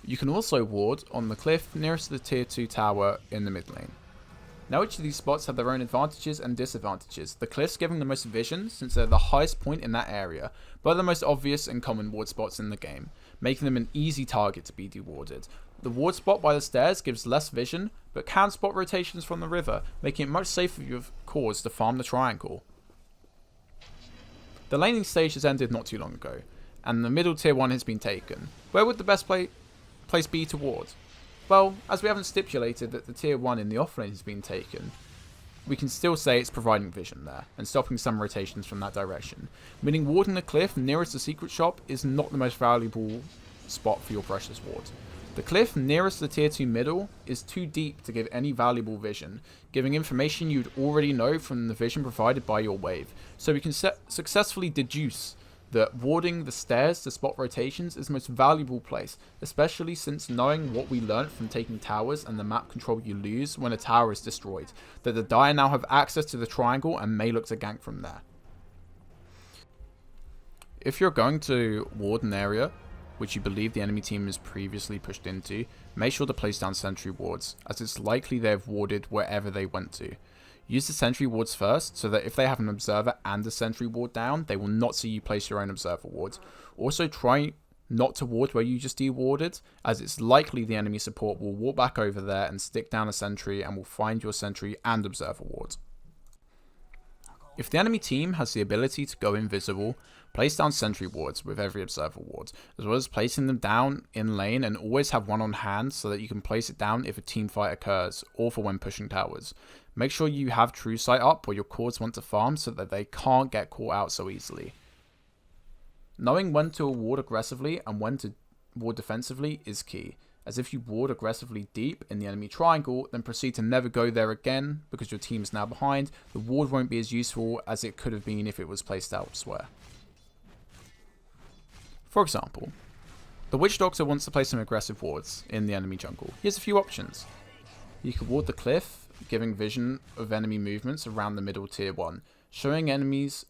You can also ward on the cliff nearest the tier 2 tower in the mid lane. Now each of these spots have their own advantages and disadvantages, the cliffs giving the most vision since they're the highest point in that area, but are the most obvious and common ward spots in the game, making them an easy target to be dewarded. The ward spot by the stairs gives less vision, but can spot rotations from the river, making it much safer for your cause to farm the triangle. The laning stage has ended not too long ago, and the middle tier 1 has been taken. Where would the best place be to ward? Well, as we haven't stipulated that the tier 1 in the offlane has been taken, we can still say it's providing vision there, and stopping some rotations from that direction, meaning warding the cliff nearest the secret shop is not the most valuable spot for your precious ward. The cliff nearest the tier 2 middle is too deep to give any valuable vision, giving information you'd already know from the vision provided by your wave, so we can successfully deduce that warding the stairs to spot rotations is the most valuable place, especially since knowing what we learnt from taking towers and the map control you lose when a tower is destroyed, that the Dire now have access to the triangle and may look to gank from there. If you're going to ward an area which you believe the enemy team has previously pushed into, make sure to place down sentry wards, as it's likely they have warded wherever they went to. Use the sentry wards first, so that if they have an observer and a sentry ward down, they will not see you place your own observer wards. Also try not to ward where you just dewarded, as it's likely the enemy support will walk back over there and stick down a sentry and will find your sentry and observer ward. If the enemy team has the ability to go invisible, place down sentry wards with every observer ward, as well as placing them down in lane, and always have one on hand so that you can place it down if a team fight occurs, or for when pushing towers. Make sure you have true sight up where your cores want to farm so that they can't get caught out so easily. Knowing when to ward aggressively and when to ward defensively is key, as if you ward aggressively deep in the enemy triangle, then proceed to never go there again because your team is now behind, the ward won't be as useful as it could have been if it was placed elsewhere. For example, the Witch Doctor wants to place some aggressive wards in the enemy jungle. Here's a few options. You could ward the cliff, giving vision of enemy movements around the middle tier 1, showing enemies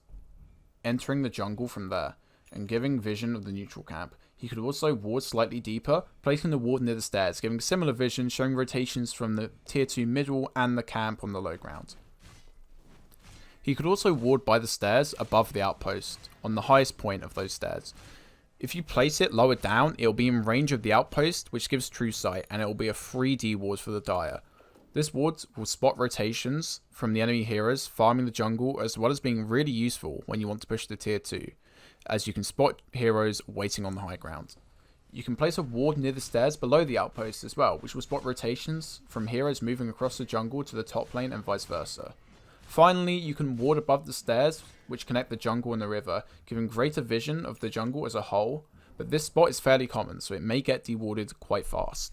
entering the jungle from there, and giving vision of the neutral camp. He could also ward slightly deeper, placing the ward near the stairs, giving similar vision, showing rotations from the tier 2 middle and the camp on the low ground. He could also ward by the stairs above the outpost, on the highest point of those stairs. If you place it lower down, it will be in range of the outpost, which gives true sight, and it will be a free deward for the Dire. This ward will spot rotations from the enemy heroes farming the jungle, as well as being really useful when you want to push the tier 2, as you can spot heroes waiting on the high ground. You can place a ward near the stairs below the outpost as well, which will spot rotations from heroes moving across the jungle to the top lane and vice versa. Finally, you can ward above the stairs, which connect the jungle and the river, giving greater vision of the jungle as a whole, but this spot is fairly common, so it may get dewarded quite fast.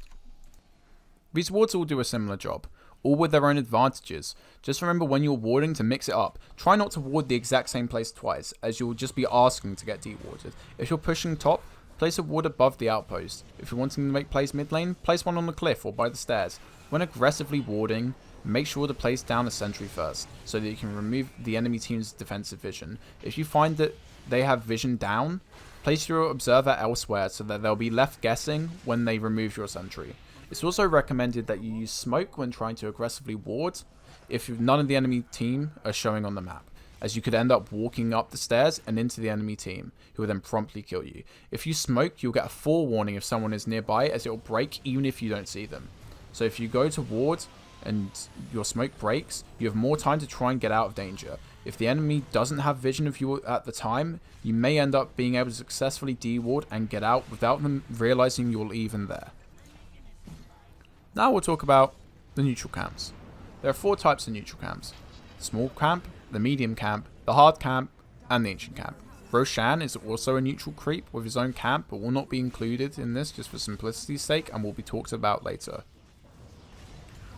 These wards all do a similar job, all with their own advantages. Just remember when you're warding to mix it up. Try not to ward the exact same place twice, as you'll just be asking to get dewarded. If you're pushing top, place a ward above the outpost. If you're wanting to make plays mid lane, place one on the cliff or by the stairs. When aggressively warding, make sure to place down a sentry first, so that you can remove the enemy team's defensive vision. If you find that they have vision down, Place your observer elsewhere so that they'll be left guessing when they remove your sentry. It's also recommended that you use smoke when trying to aggressively ward if none of the enemy team are showing on the map, as you could end up walking up the stairs and into the enemy team, who will then promptly kill you. If you smoke, you'll get a forewarning if someone is nearby, as it will break even if you don't see them. So if you go to ward and your smoke breaks, you have more time to try and get out of danger. If the enemy doesn't have vision of you at the time, you may end up being able to successfully de-ward and get out without them realizing you're even there. Now we'll talk about the neutral camps. There are 4 types of neutral camps: the small camp, the medium camp, the hard camp, and the ancient camp. Roshan is also a neutral creep with his own camp, but will not be included in this just for simplicity's sake and will be talked about later.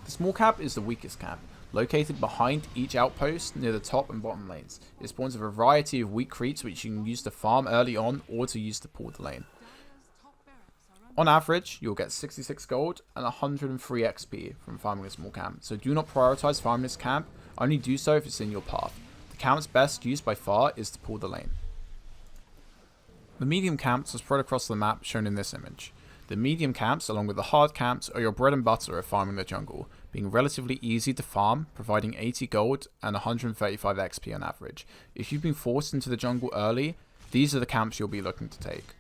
The small camp is the weakest camp, located behind each outpost near the top and bottom lanes. It spawns a variety of weak creeps which you can use to farm early on or to use to pull the lane. On average, you'll get 66 gold and 103 XP from farming a small camp, so do not prioritize farming this camp, only do so if it's in your path. The camp's best use by far is to pull the lane. The medium camps are spread across the map shown in this image. The medium camps, along with the hard camps, are your bread and butter of farming the jungle, being relatively easy to farm, providing 80 gold and 135 XP on average. If you've been forced into the jungle early, these are the camps you'll be looking to take.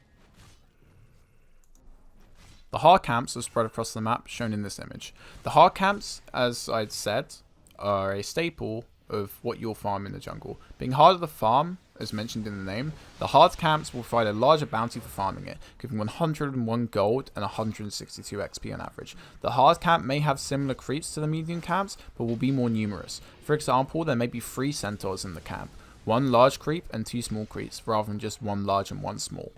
The hard camps are spread across the map shown in this image. The hard camps, as I'd said, are a staple of what you'll farm in the jungle. Being harder to farm, as mentioned in the name, the hard camps will provide a larger bounty for farming it, giving 101 gold and 162 XP on average. The hard camp may have similar creeps to the medium camps, but will be more numerous. For example, there may be 3 centaurs in the camp, 1 large creep and 2 small creeps, rather than just 1 large and 1 small.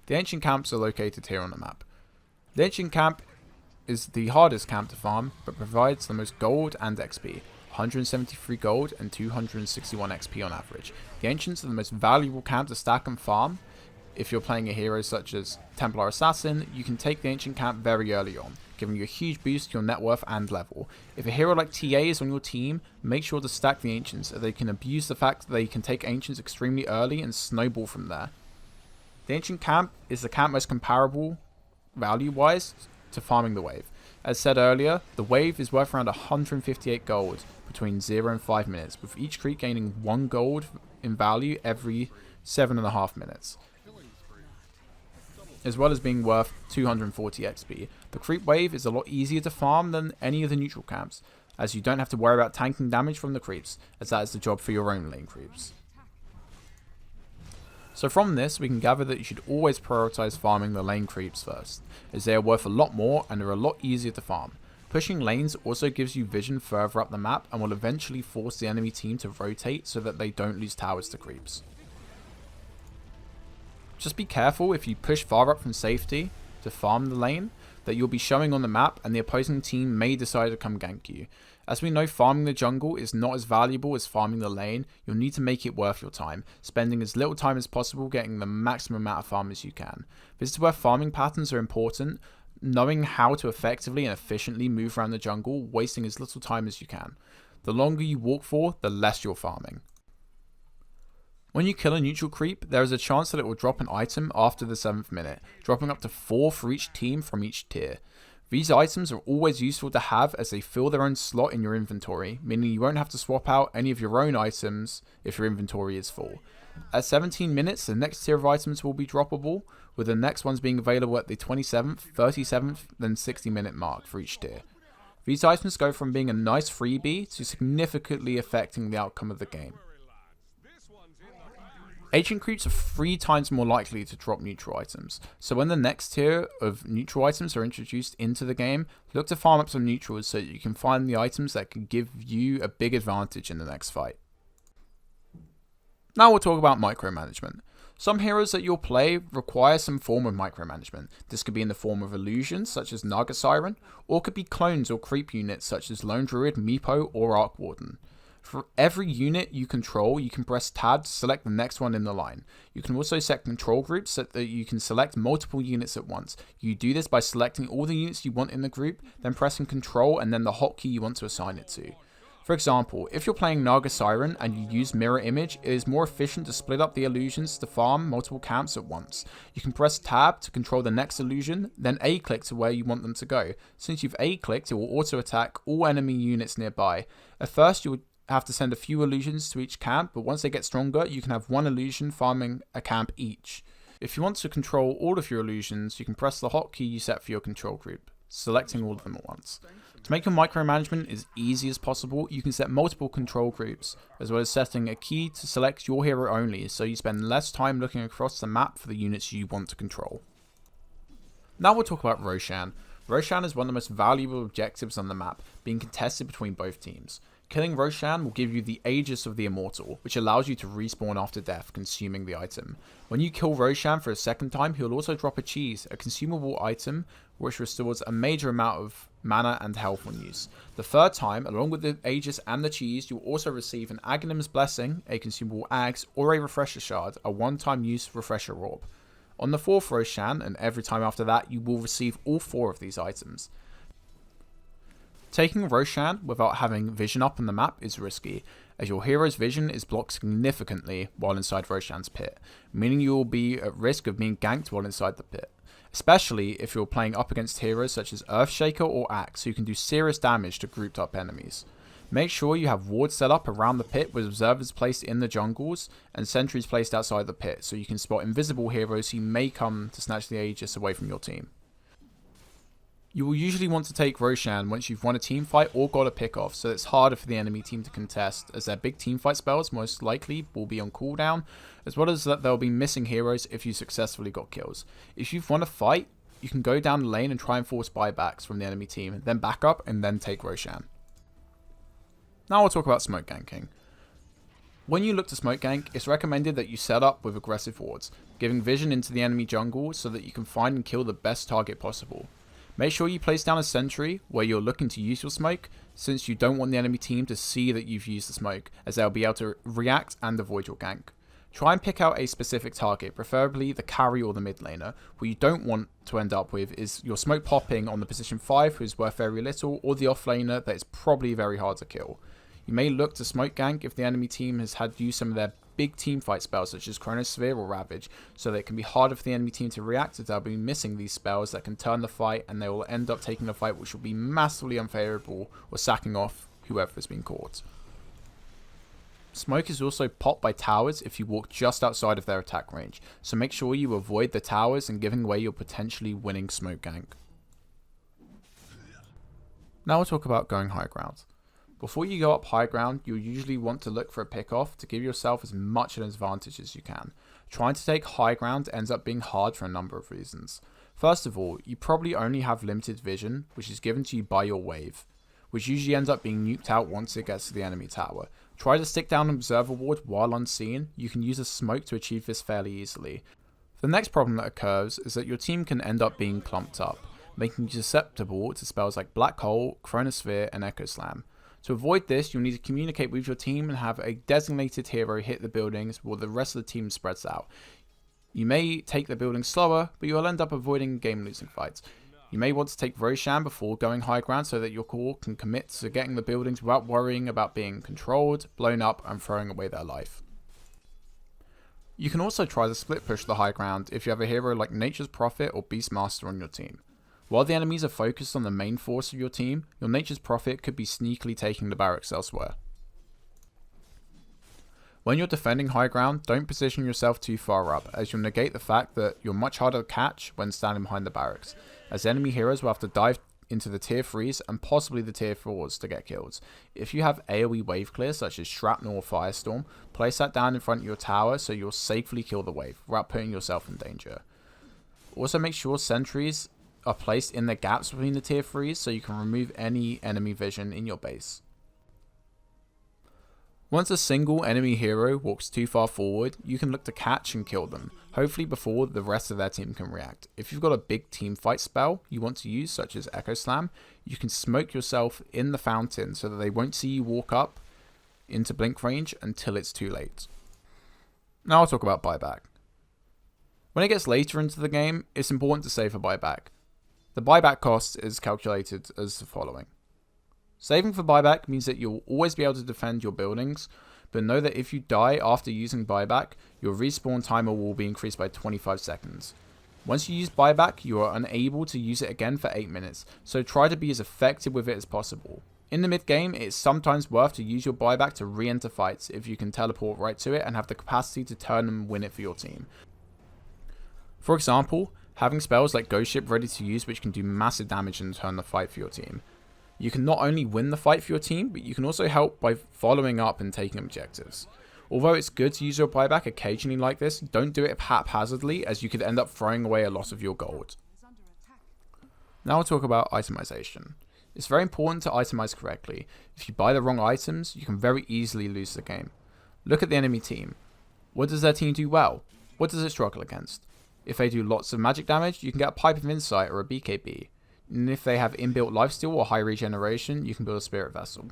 The ancient camps are located here on the map. The ancient camp is the hardest camp to farm, but provides the most gold and XP. 173 gold and 261 XP on average. The Ancients are the most valuable camp to stack and farm. If you're playing a hero such as Templar Assassin, you can take the Ancient camp very early on, giving you a huge boost to your net worth and level. If a hero like TA is on your team, make sure to stack the Ancients so they can abuse the fact that they can take Ancients extremely early and snowball from there. The Ancient camp is the camp most comparable, value-wise, to farming the wave. As said earlier, the wave is worth around 158 gold between 0 and 5 minutes, with each creep gaining 1 gold in value every 7.5 minutes, as well as being worth 240 XP. The creep wave is a lot easier to farm than any of the neutral camps, as you don't have to worry about tanking damage from the creeps, as that is the job for your own lane creeps. So from this, we can gather that you should always prioritize farming the lane creeps first, as they are worth a lot more and are a lot easier to farm. Pushing lanes also gives you vision further up the map and will eventually force the enemy team to rotate so that they don't lose towers to creeps. Just be careful if you push far up from safety to farm the lane, that you'll be showing on the map and the opposing team may decide to come gank you. As we know, farming the jungle is not as valuable as farming the lane. You'll need to make it worth your time, spending as little time as possible getting the maximum amount of farm as you can. This is where farming patterns are important, knowing how to effectively and efficiently move around the jungle, wasting as little time as you can. The longer you walk for, the less you're farming. When you kill a neutral creep, there is a chance that it will drop an item after the 7th minute, dropping up to 4 for each team from each tier. These items are always useful to have as they fill their own slot in your inventory, meaning you won't have to swap out any of your own items if your inventory is full. At 17 minutes, the next tier of items will be droppable, with the next ones being available at the 27th, 37th, then 60-minute mark for each tier. These items go from being a nice freebie to significantly affecting the outcome of the game. Ancient creeps are 3 times more likely to drop neutral items, so when the next tier of neutral items are introduced into the game, look to farm up some neutrals so that you can find the items that can give you a big advantage in the next fight. Now we'll talk about micromanagement. Some heroes that you'll play require some form of micromanagement. This could be in the form of illusions such as Naga Siren, or could be clones or creep units such as Lone Druid, Meepo, or Arc Warden. For every unit you control, you can press tab to select the next one in the line. You can also set control groups so that you can select multiple units at once. You do this by selecting all the units you want in the group, then pressing control and then the hotkey you want to assign it to. For example, if you're playing Naga Siren and you use Mirror Image, it is more efficient to split up the illusions to farm multiple camps at once. You can press Tab to control the next illusion, then A-click to where you want them to go. Since you've A-clicked, it will auto-attack all enemy units nearby. At first, you would have to send a few illusions to each camp, but once they get stronger, you can have one illusion farming a camp each. If you want to control all of your illusions, you can press the hotkey you set for your control group, selecting all of them at once. To make your micromanagement as easy as possible, you can set multiple control groups, as well as setting a key to select your hero only, so you spend less time looking across the map for the units you want to control. Now we'll talk about Roshan. Roshan is one of the most valuable objectives on the map, being contested between both teams. Killing Roshan will give you the Aegis of the Immortal, which allows you to respawn after death, consuming the item. When you kill Roshan for a second time, he'll also drop a cheese, a consumable item, which restores a major amount of mana and health on use. The third time, along with the Aegis and the cheese, you'll also receive an Aghanim's Blessing, a consumable Ags, or a Refresher Shard, a one-time use Refresher Orb. On the fourth Roshan, and every time after that, you will receive all 4 of these items. Taking Roshan without having vision up on the map is risky, as your hero's vision is blocked significantly while inside Roshan's pit, meaning you will be at risk of being ganked while inside the pit, especially if you're playing up against heroes such as Earthshaker or Axe, who can do serious damage to grouped up enemies. Make sure you have wards set up around the pit with observers placed in the jungles and sentries placed outside the pit, so you can spot invisible heroes who may come to snatch the Aegis away from your team. You will usually want to take Roshan once you've won a team fight or got a pick off, so it's harder for the enemy team to contest, as their big team fight spells most likely will be on cooldown, as well as that they'll be missing heroes if you successfully got kills. If you've won a fight, you can go down the lane and try and force buybacks from the enemy team, then back up and then take Roshan. Now we'll talk about smoke ganking. When you look to smoke gank, it's recommended that you set up with aggressive wards, giving vision into the enemy jungle so that you can find and kill the best target possible. Make sure you place down a sentry where you're looking to use your smoke, since you don't want the enemy team to see that you've used the smoke, as they'll be able to react and avoid your gank. Try and pick out a specific target, preferably the carry or the mid laner. What you don't want to end up with is your smoke popping on the position 5 who's worth very little, or the offlaner that is probably very hard to kill. You may look to smoke gank if the enemy team has had used some of their big team fight spells such as Chrono or Ravage, so that it can be harder for the enemy team to react, as they'll be missing these spells that can turn the fight, and they will end up taking the fight, which will be massively unfavourable, or sacking off whoever has been caught. Smoke is also popped by towers if you walk just outside of their attack range, so make sure you avoid the towers and giving away your potentially winning smoke gank. Now we'll talk about going high ground. Before you go up high ground, you'll usually want to look for a pick off to give yourself as much an advantage as you can. Trying to take high ground ends up being hard for a number of reasons. First of all, you probably only have limited vision, which is given to you by your wave, which usually ends up being nuked out once it gets to the enemy tower. Try to stick down an observer ward while unseen. You can use a smoke to achieve this fairly easily. The next problem that occurs is that your team can end up being clumped up, making you susceptible to spells like Black Hole, Chronosphere, and Echo Slam. To avoid this, you'll need to communicate with your team and have a designated hero hit the buildings while the rest of the team spreads out. You may take the buildings slower, but you'll end up avoiding game-losing fights. You may want to take Roshan before going high ground so that your core can commit to getting the buildings without worrying about being controlled, blown up, and throwing away their life. You can also try to split push the high ground if you have a hero like Nature's Prophet or Beastmaster on your team. While the enemies are focused on the main force of your team, your Nature's Prophet could be sneakily taking the barracks elsewhere. When you're defending high ground, don't position yourself too far up, as you'll negate the fact that you're much harder to catch when standing behind the barracks, as enemy heroes will have to dive into the tier 3s and possibly the tier 4s to get kills. If you have AoE wave clear such as Shrapnel or Firestorm, place that down in front of your tower so you'll safely kill the wave without putting yourself in danger. Also make sure sentries are placed in the gaps between the tier 3s so you can remove any enemy vision in your base. Once a single enemy hero walks too far forward, you can look to catch and kill them, hopefully before the rest of their team can react. If you've got a big team fight spell you want to use, such as Echo Slam, you can smoke yourself in the fountain so that they won't see you walk up into blink range until it's too late. Now I'll talk about Buyback. When it gets later into the game, it's important to save a Buyback. The buyback cost is calculated as the following. Saving for buyback means that you'll always be able to defend your buildings, but know that if you die after using buyback, your respawn timer will be increased by 25 seconds. Once you use buyback, you are unable to use it again for 8 minutes, so try to be as effective with it as possible. In the mid game, it is sometimes worth to use your buyback to re-enter fights if you can teleport right to it and have the capacity to turn and win it for your team. For example, having spells like Ghost Ship ready to use which can do massive damage and turn the fight for your team. You can not only win the fight for your team, but you can also help by following up and taking objectives. Although it's good to use your buyback occasionally like this, don't do it haphazardly as you could end up throwing away a lot of your gold. Now we'll talk about itemization. It's very important to itemize correctly. If you buy the wrong items, you can very easily lose the game. Look at the enemy team. What does their team do well? What does it struggle against? If they do lots of magic damage, you can get a Pipe of Insight or a BKB. And if they have inbuilt lifesteal or high regeneration, you can build a Spirit Vessel.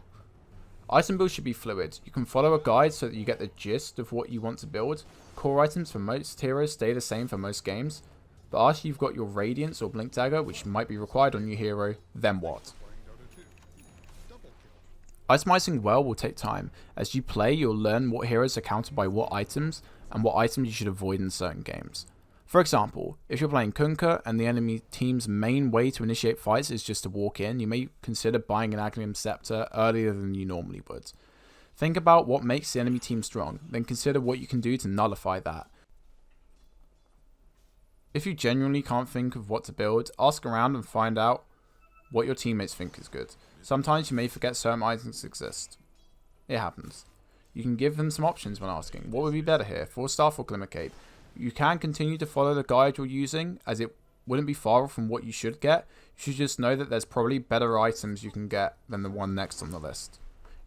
Item builds should be fluid. You can follow a guide so that you get the gist of what you want to build. Core items for most heroes stay the same for most games. But after you've got your Radiance or Blink Dagger, which might be required on your hero, then what? Itemizing well will take time. As you play, you'll learn what heroes are countered by what items, and what items you should avoid in certain games. For example, if you're playing Kunkka and the enemy team's main way to initiate fights is just to walk in, you may consider buying an Aghanim Scepter earlier than you normally would. Think about what makes the enemy team strong, then consider what you can do to nullify that. If you genuinely can't think of what to build, ask around and find out what your teammates think is good. Sometimes you may forget certain items exist. It happens. You can give them some options when asking, what would be better here, Force Staff or Glimmer Cape? You can continue to follow the guide you're using, as it wouldn't be far from what you should get. You should just know that there's probably better items you can get than the one next on the list.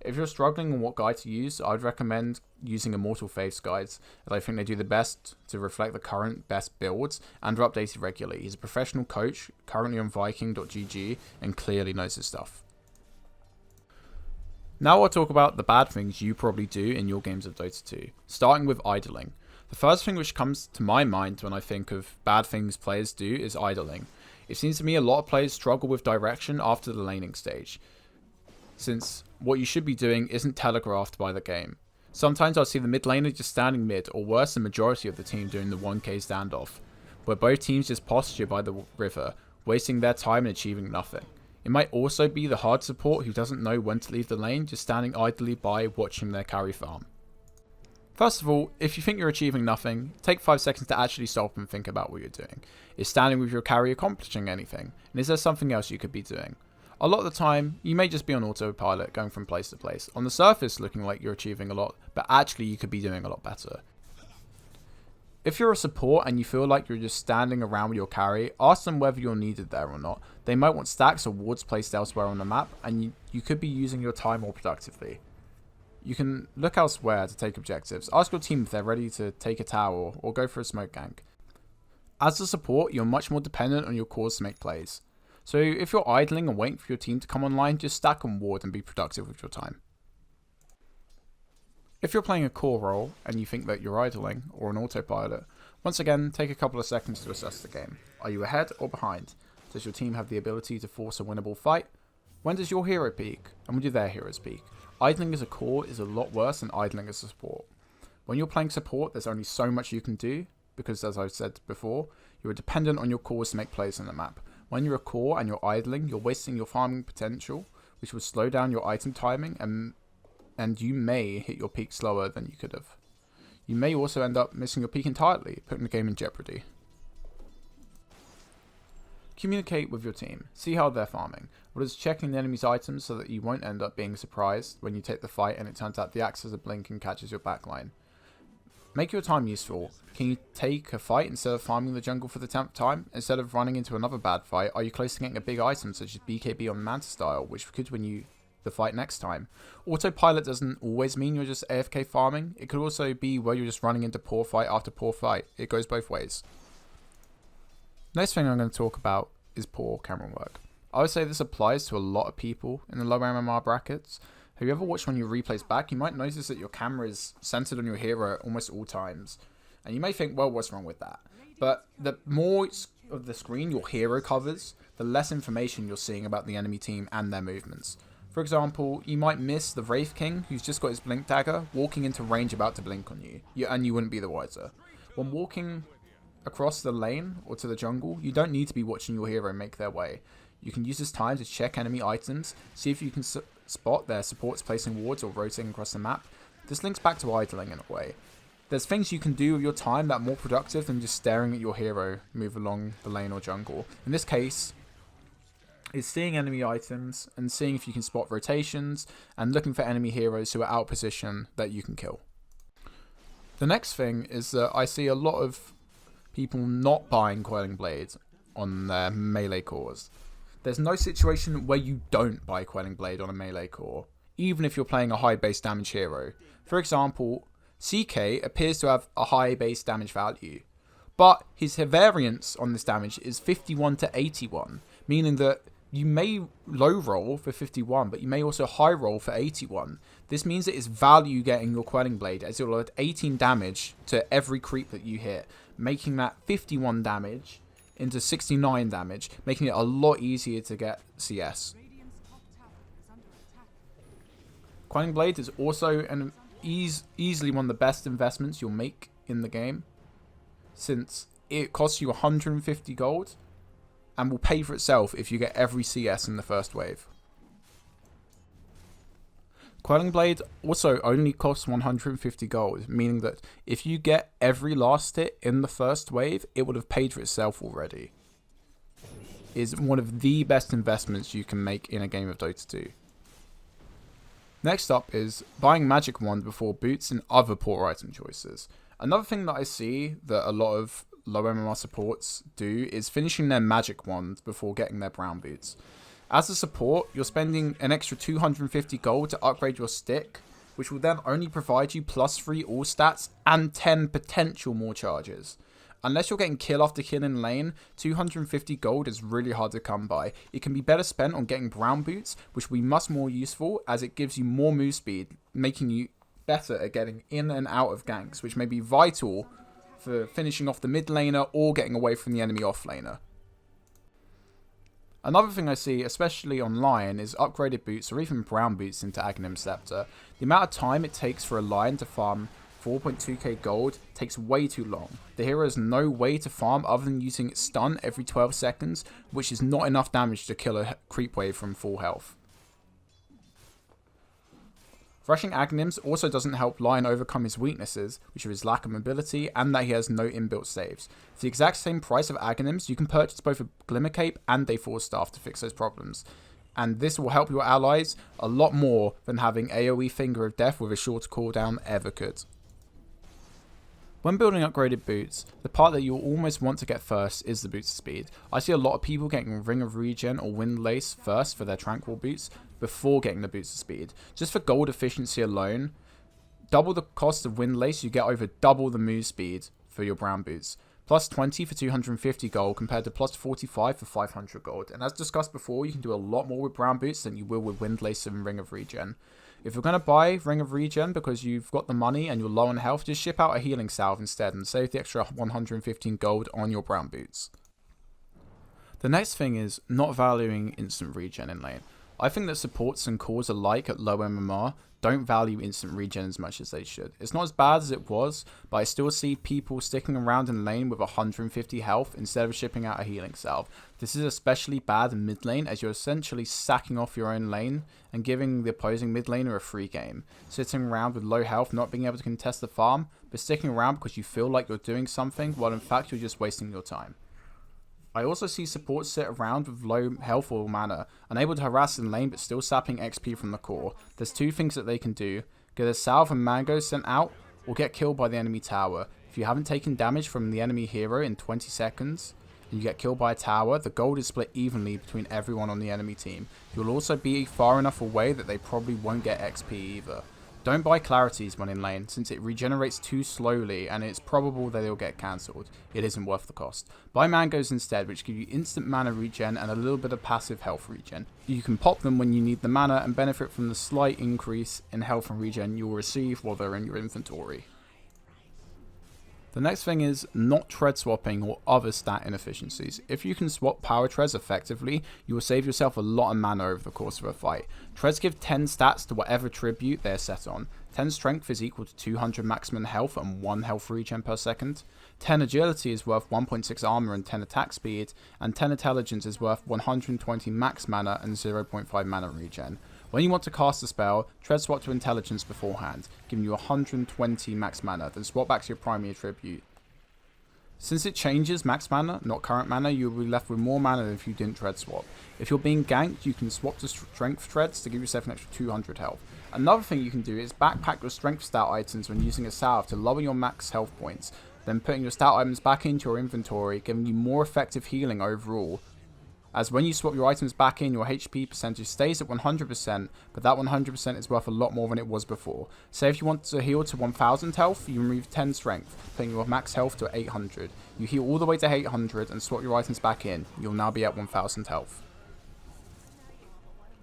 If you're struggling on what guide to use, I'd recommend using Immortal Faith's guides, as I think they do the best to reflect the current best builds and are updated regularly. He's a professional coach, currently on Viking.gg, and clearly knows his stuff. Now I'll talk about the bad things you probably do in your games of Dota 2, starting with idling. The first thing which comes to my mind when I think of bad things players do is idling. It seems to me a lot of players struggle with direction after the laning stage, since what you should be doing isn't telegraphed by the game. Sometimes I'll see the mid laner just standing mid, or worse, the majority of the team doing the 1k standoff, where both teams just posture by the river, wasting their time and achieving nothing. It might also be the hard support who doesn't know when to leave the lane, just standing idly by watching their carry farm. First of all, if you think you're achieving nothing, take 5 seconds to actually stop and think about what you're doing. Is standing with your carry accomplishing anything? And is there something else you could be doing? A lot of the time, you may just be on autopilot going from place to place. On the surface looking like you're achieving a lot, but actually you could be doing a lot better. If you're a support and you feel like you're just standing around with your carry, ask them whether you're needed there or not. They might want stacks or wards placed elsewhere on the map, and you could be using your time more productively. You can look elsewhere to take objectives. Ask your team if they're ready to take a tower or go for a smoke gank. As a support, you're much more dependent on your cores to make plays. So if you're idling and waiting for your team to come online, just stack on ward and be productive with your time. If you're playing a core role and you think that you're idling or an autopilot, once again, take a couple of seconds to assess the game. Are you ahead or behind? Does your team have the ability to force a winnable fight? When does your hero peak? And when do their heroes peak? Idling as a core is a lot worse than idling as a support. When you're playing support, there's only so much you can do, because as I've said before, you are dependent on your cores to make plays on the map. When you're a core and you're idling, you're wasting your farming potential, which will slow down your item timing, and you may hit your peak slower than you could have. You may also end up missing your peak entirely, putting the game in jeopardy. Communicate with your team. See how they're farming. What is checking the enemy's items so that you won't end up being surprised when you take the fight and it turns out the axe has a blink and catches your backline. Make your time useful. Can you take a fight instead of farming the jungle for the 10th time? Instead of running into another bad fight, are you close to getting a big item such as BKB on Manta style, which could win you the fight next time? Autopilot doesn't always mean you're just AFK farming. It could also be where you're just running into poor fight after poor fight. It goes both ways. Next thing I'm going to talk about is poor camera work. I would say this applies to a lot of people in the low MMR brackets. Have you ever watched one of your replays back? You might notice that your camera is centered on your hero at almost all times. And you may think, well, what's wrong with that? But the more of the screen your hero covers, the less information you're seeing about the enemy team and their movements. For example, you might miss the Wraith King, who's just got his blink dagger, walking into range about to blink on you, and you wouldn't be the wiser. When walking across the lane or to the jungle, you don't need to be watching your hero make their way. You can use this time to check enemy items, see if you can spot their supports placing wards or rotating across the map. This links back to idling in a way. There's things you can do with your time that are more productive than just staring at your hero move along the lane or jungle. In this case, it's seeing enemy items and seeing if you can spot rotations and looking for enemy heroes who are out of position that you can kill. The next thing is that I see a lot of people not buying Quelling Blade on their melee cores. There's no situation where you don't buy Quelling Blade on a melee core, even if you're playing a high base damage hero. For example, CK appears to have a high base damage value, but his variance on this damage is 51 to 81, meaning that you may low roll for 51, but you may also high roll for 81. This means it is value getting your Quelling Blade, as it will add 18 damage to every creep that you hit, making that 51 damage into 69 damage, making it a lot easier to get CS. Quelling Blade is also easily one of the best investments you'll make in the game, since it costs you 150 gold and will pay for itself if you get every CS in the first wave. Quelling Blade also only costs 150 gold, meaning that if you get every last hit in the first wave, it would have paid for itself already. It is one of the best investments you can make in a game of Dota 2. Next up is buying Magic Wand before boots and other poor item choices. Another thing that I see that a lot of low MMR supports do is finishing their Magic Wand before getting their brown boots. As a support, you're spending an extra 250 gold to upgrade your stick, which will then only provide you +3 all stats and 10 potential more charges. Unless you're getting kill after kill in lane, 250 gold is really hard to come by. It can be better spent on getting brown boots, which will be much more useful as it gives you more move speed, making you better at getting in and out of ganks, which may be vital for finishing off the mid laner or getting away from the enemy offlaner. Another thing I see, especially online, is upgraded boots or even brown boots into Aghanim Scepter. The amount of time it takes for a lion to farm 4.2k gold takes way too long. The hero has no way to farm other than using its stun every 12 seconds, which is not enough damage to kill a creep wave from full health. Rushing Aghanims also doesn't help Lion overcome his weaknesses, which are his lack of mobility and that he has no inbuilt saves. For the exact same price of Aghanims, you can purchase both a Glimmer Cape and a Force Staff to fix those problems. And this will help your allies a lot more than having AoE Finger of Death with a shorter cooldown ever could. When building upgraded boots, the part that you'll almost want to get first is the boots speed. I see a lot of people getting Ring of Regen or Windlace first for their Tranquil boots before getting the boots speed. Just for gold efficiency alone, double the cost of Windlace, you get over double the move speed for your brown boots. Plus 20 for 250 gold compared to plus 45 for 500 gold. And as discussed before, you can do a lot more with brown boots than you will with Windlace and Ring of Regen. If you're going to buy Ring of Regen because you've got the money and you're low on health, just ship out a healing salve instead and save the extra 115 gold on your brown boots. The next thing is not valuing instant regen in lane. I think that supports and cores alike at low MMR don't value instant regen as much as they should. It's not as bad as it was, but I still see people sticking around in lane with 150 health instead of shipping out a healing salve. This is especially bad in mid lane as you're essentially sacking off your own lane and giving the opposing mid laner a free game. Sitting around with low health, not being able to contest the farm, but sticking around because you feel like you're doing something while in fact you're just wasting your time. I also see supports sit around with low health or mana, unable to harass in lane but still sapping XP from the core. There's two things that they can do: get a salve and mango sent out, or get killed by the enemy tower. If you haven't taken damage from the enemy hero in 20 seconds, and you get killed by a tower, the gold is split evenly between everyone on the enemy team. You'll also be far enough away that they probably won't get XP either. Don't buy Clarities when in lane, since it regenerates too slowly and it's probable that it'll get cancelled. It isn't worth the cost. Buy Mangoes instead, which give you instant mana regen and a little bit of passive health regen. You can pop them when you need the mana and benefit from the slight increase in health and regen you'll receive while they're in your inventory. The next thing is not tread swapping or other stat inefficiencies. If you can swap power treads effectively, you will save yourself a lot of mana over the course of a fight. Treads give 10 stats to whatever tribute they are set on. 10 strength is equal to 200 maximum health and 1 health regen per second. 10 agility is worth 1.6 armor and 10 attack speed, and 10 intelligence is worth 120 max mana and 0.5 mana regen. When you want to cast a spell, tread swap to intelligence beforehand, giving you 120 max mana, then swap back to your primary attribute. Since it changes max mana, not current mana, you will be left with more mana than if you didn't tread swap. If you're being ganked, you can swap to strength treads to give yourself an extra 200 health. Another thing you can do is backpack your strength stat items when using a salve to lower your max health points, then putting your stat items back into your inventory, giving you more effective healing overall. As when you swap your items back in, your HP percentage stays at 100%, but that 100% is worth a lot more than it was before. Say if you want to heal to 1000 health, you remove 10 strength, putting your max health to 800. You heal all the way to 800 and swap your items back in, you'll now be at 1000 health.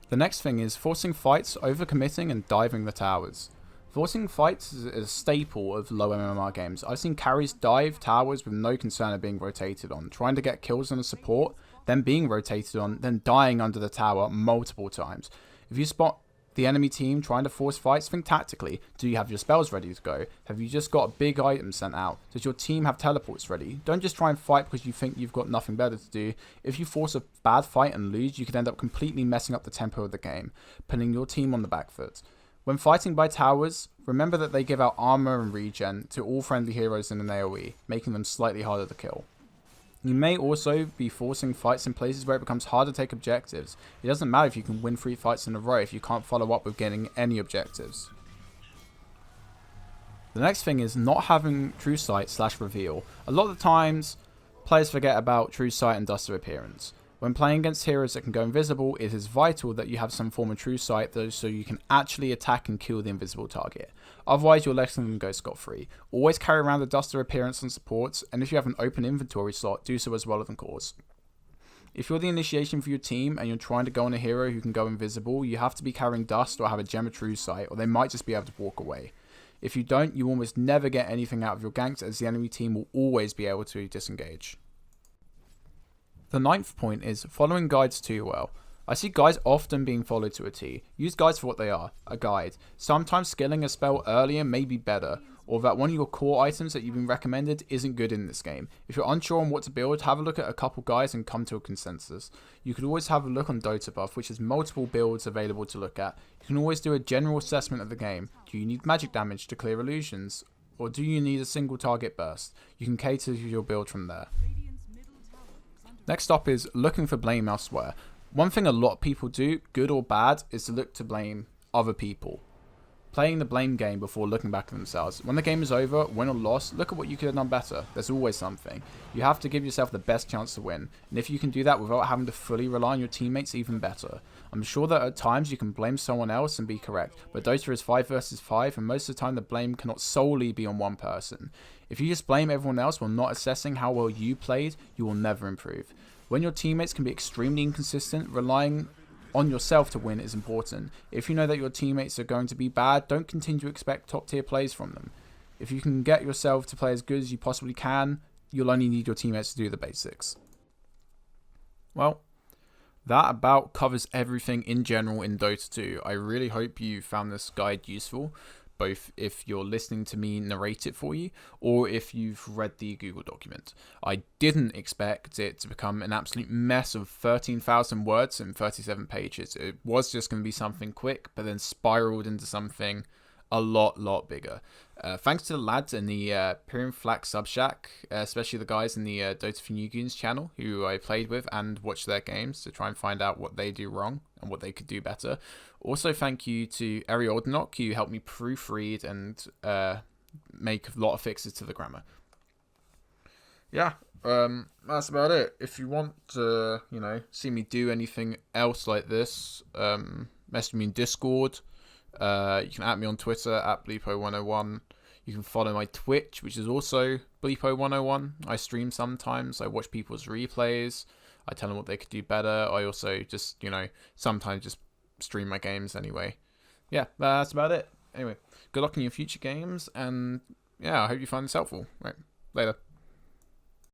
The next thing is forcing fights, overcommitting and diving the towers. Forcing fights is a staple of low MMR games. I've seen carries dive towers with no concern of being rotated on, trying to get kills on a support, then being rotated on, then dying under the tower multiple times. If you spot the enemy team trying to force fights, think tactically. Do you have your spells ready to go? Have you just got a big item sent out? Does your team have teleports ready? Don't just try and fight because you think you've got nothing better to do. If you force a bad fight and lose, you could end up completely messing up the tempo of the game, putting your team on the back foot. When fighting by towers, remember that they give out armor and regen to all friendly heroes in an AoE, making them slightly harder to kill. You may also be forcing fights in places where it becomes hard to take objectives. It doesn't matter if you can win 3 fights in a row if you can't follow up with getting any objectives. The next thing is not having true sight / reveal. A lot of the times, players forget about true sight and dust of appearance. When playing against heroes that can go invisible, it is vital that you have some form of true sight so you can actually attack and kill the invisible target. Otherwise, you're letting them go scot-free. Always carry around the dust of appearance on supports, and if you have an open inventory slot, do so as well as cause. If you're the initiation for your team and you're trying to go on a hero who can go invisible, you have to be carrying dust or have a gem of true sight, or they might just be able to walk away. If you don't, you almost never get anything out of your ganks, as the enemy team will always be able to disengage. The 9th point is following guides too well. I see guides often being followed to a T. Use guides for what they are, a guide. Sometimes skilling a spell earlier may be better, or that one of your core items that you've been recommended isn't good in this game. If you're unsure on what to build, have a look at a couple guides and come to a consensus. You could always have a look on Dota Buff, which has multiple builds available to look at. You can always do a general assessment of the game. Do you need magic damage to clear illusions? Or do you need a single target burst? You can cater to your build from there. Next up is looking for blame elsewhere. One thing a lot of people do, good or bad, is to look to blame other people. Playing the blame game before looking back at themselves. When the game is over, win or loss, look at what you could have done better. There's always something. You have to give yourself the best chance to win. And if you can do that without having to fully rely on your teammates, even better. I'm sure that at times you can blame someone else and be correct, but Dota is 5 versus 5, and most of the time the blame cannot solely be on one person. If you just blame everyone else while not assessing how well you played, you will never improve. When your teammates can be extremely inconsistent, relying on yourself to win is important. If you know that your teammates are going to be bad, don't continue to expect top tier plays from them. If you can get yourself to play as good as you possibly can, you'll only need your teammates to do the basics. Well, that about covers everything in general in Dota 2. I really hope you found this guide useful, both if you're listening to me narrate it for you, or if you've read the Google document. I didn't expect it to become an absolute mess of 13,000 words and 37 pages. It was just going to be something quick, but then spiraled into something a lot bigger. Thanks to the lads in the Pyrian Flak Subshack, especially the guys in the Dota for New Goons channel, who I played with and watched their games to try and find out what they do wrong and what they could do better. Also, thank you to Eri Oldenok, who helped me proofread and make a lot of fixes to the grammar. Yeah, that's about it. If you want to, see me do anything else like this, message me in Discord. You can at me on Twitter at Bleepo101. You can follow my Twitch, which is also Bleepo101. I stream sometimes. I watch people's replays. I tell them what they could do better. I also just, sometimes just stream my games anyway. Yeah, that's about it. Anyway, good luck in your future games, and yeah, I hope you find this helpful. Right. Later.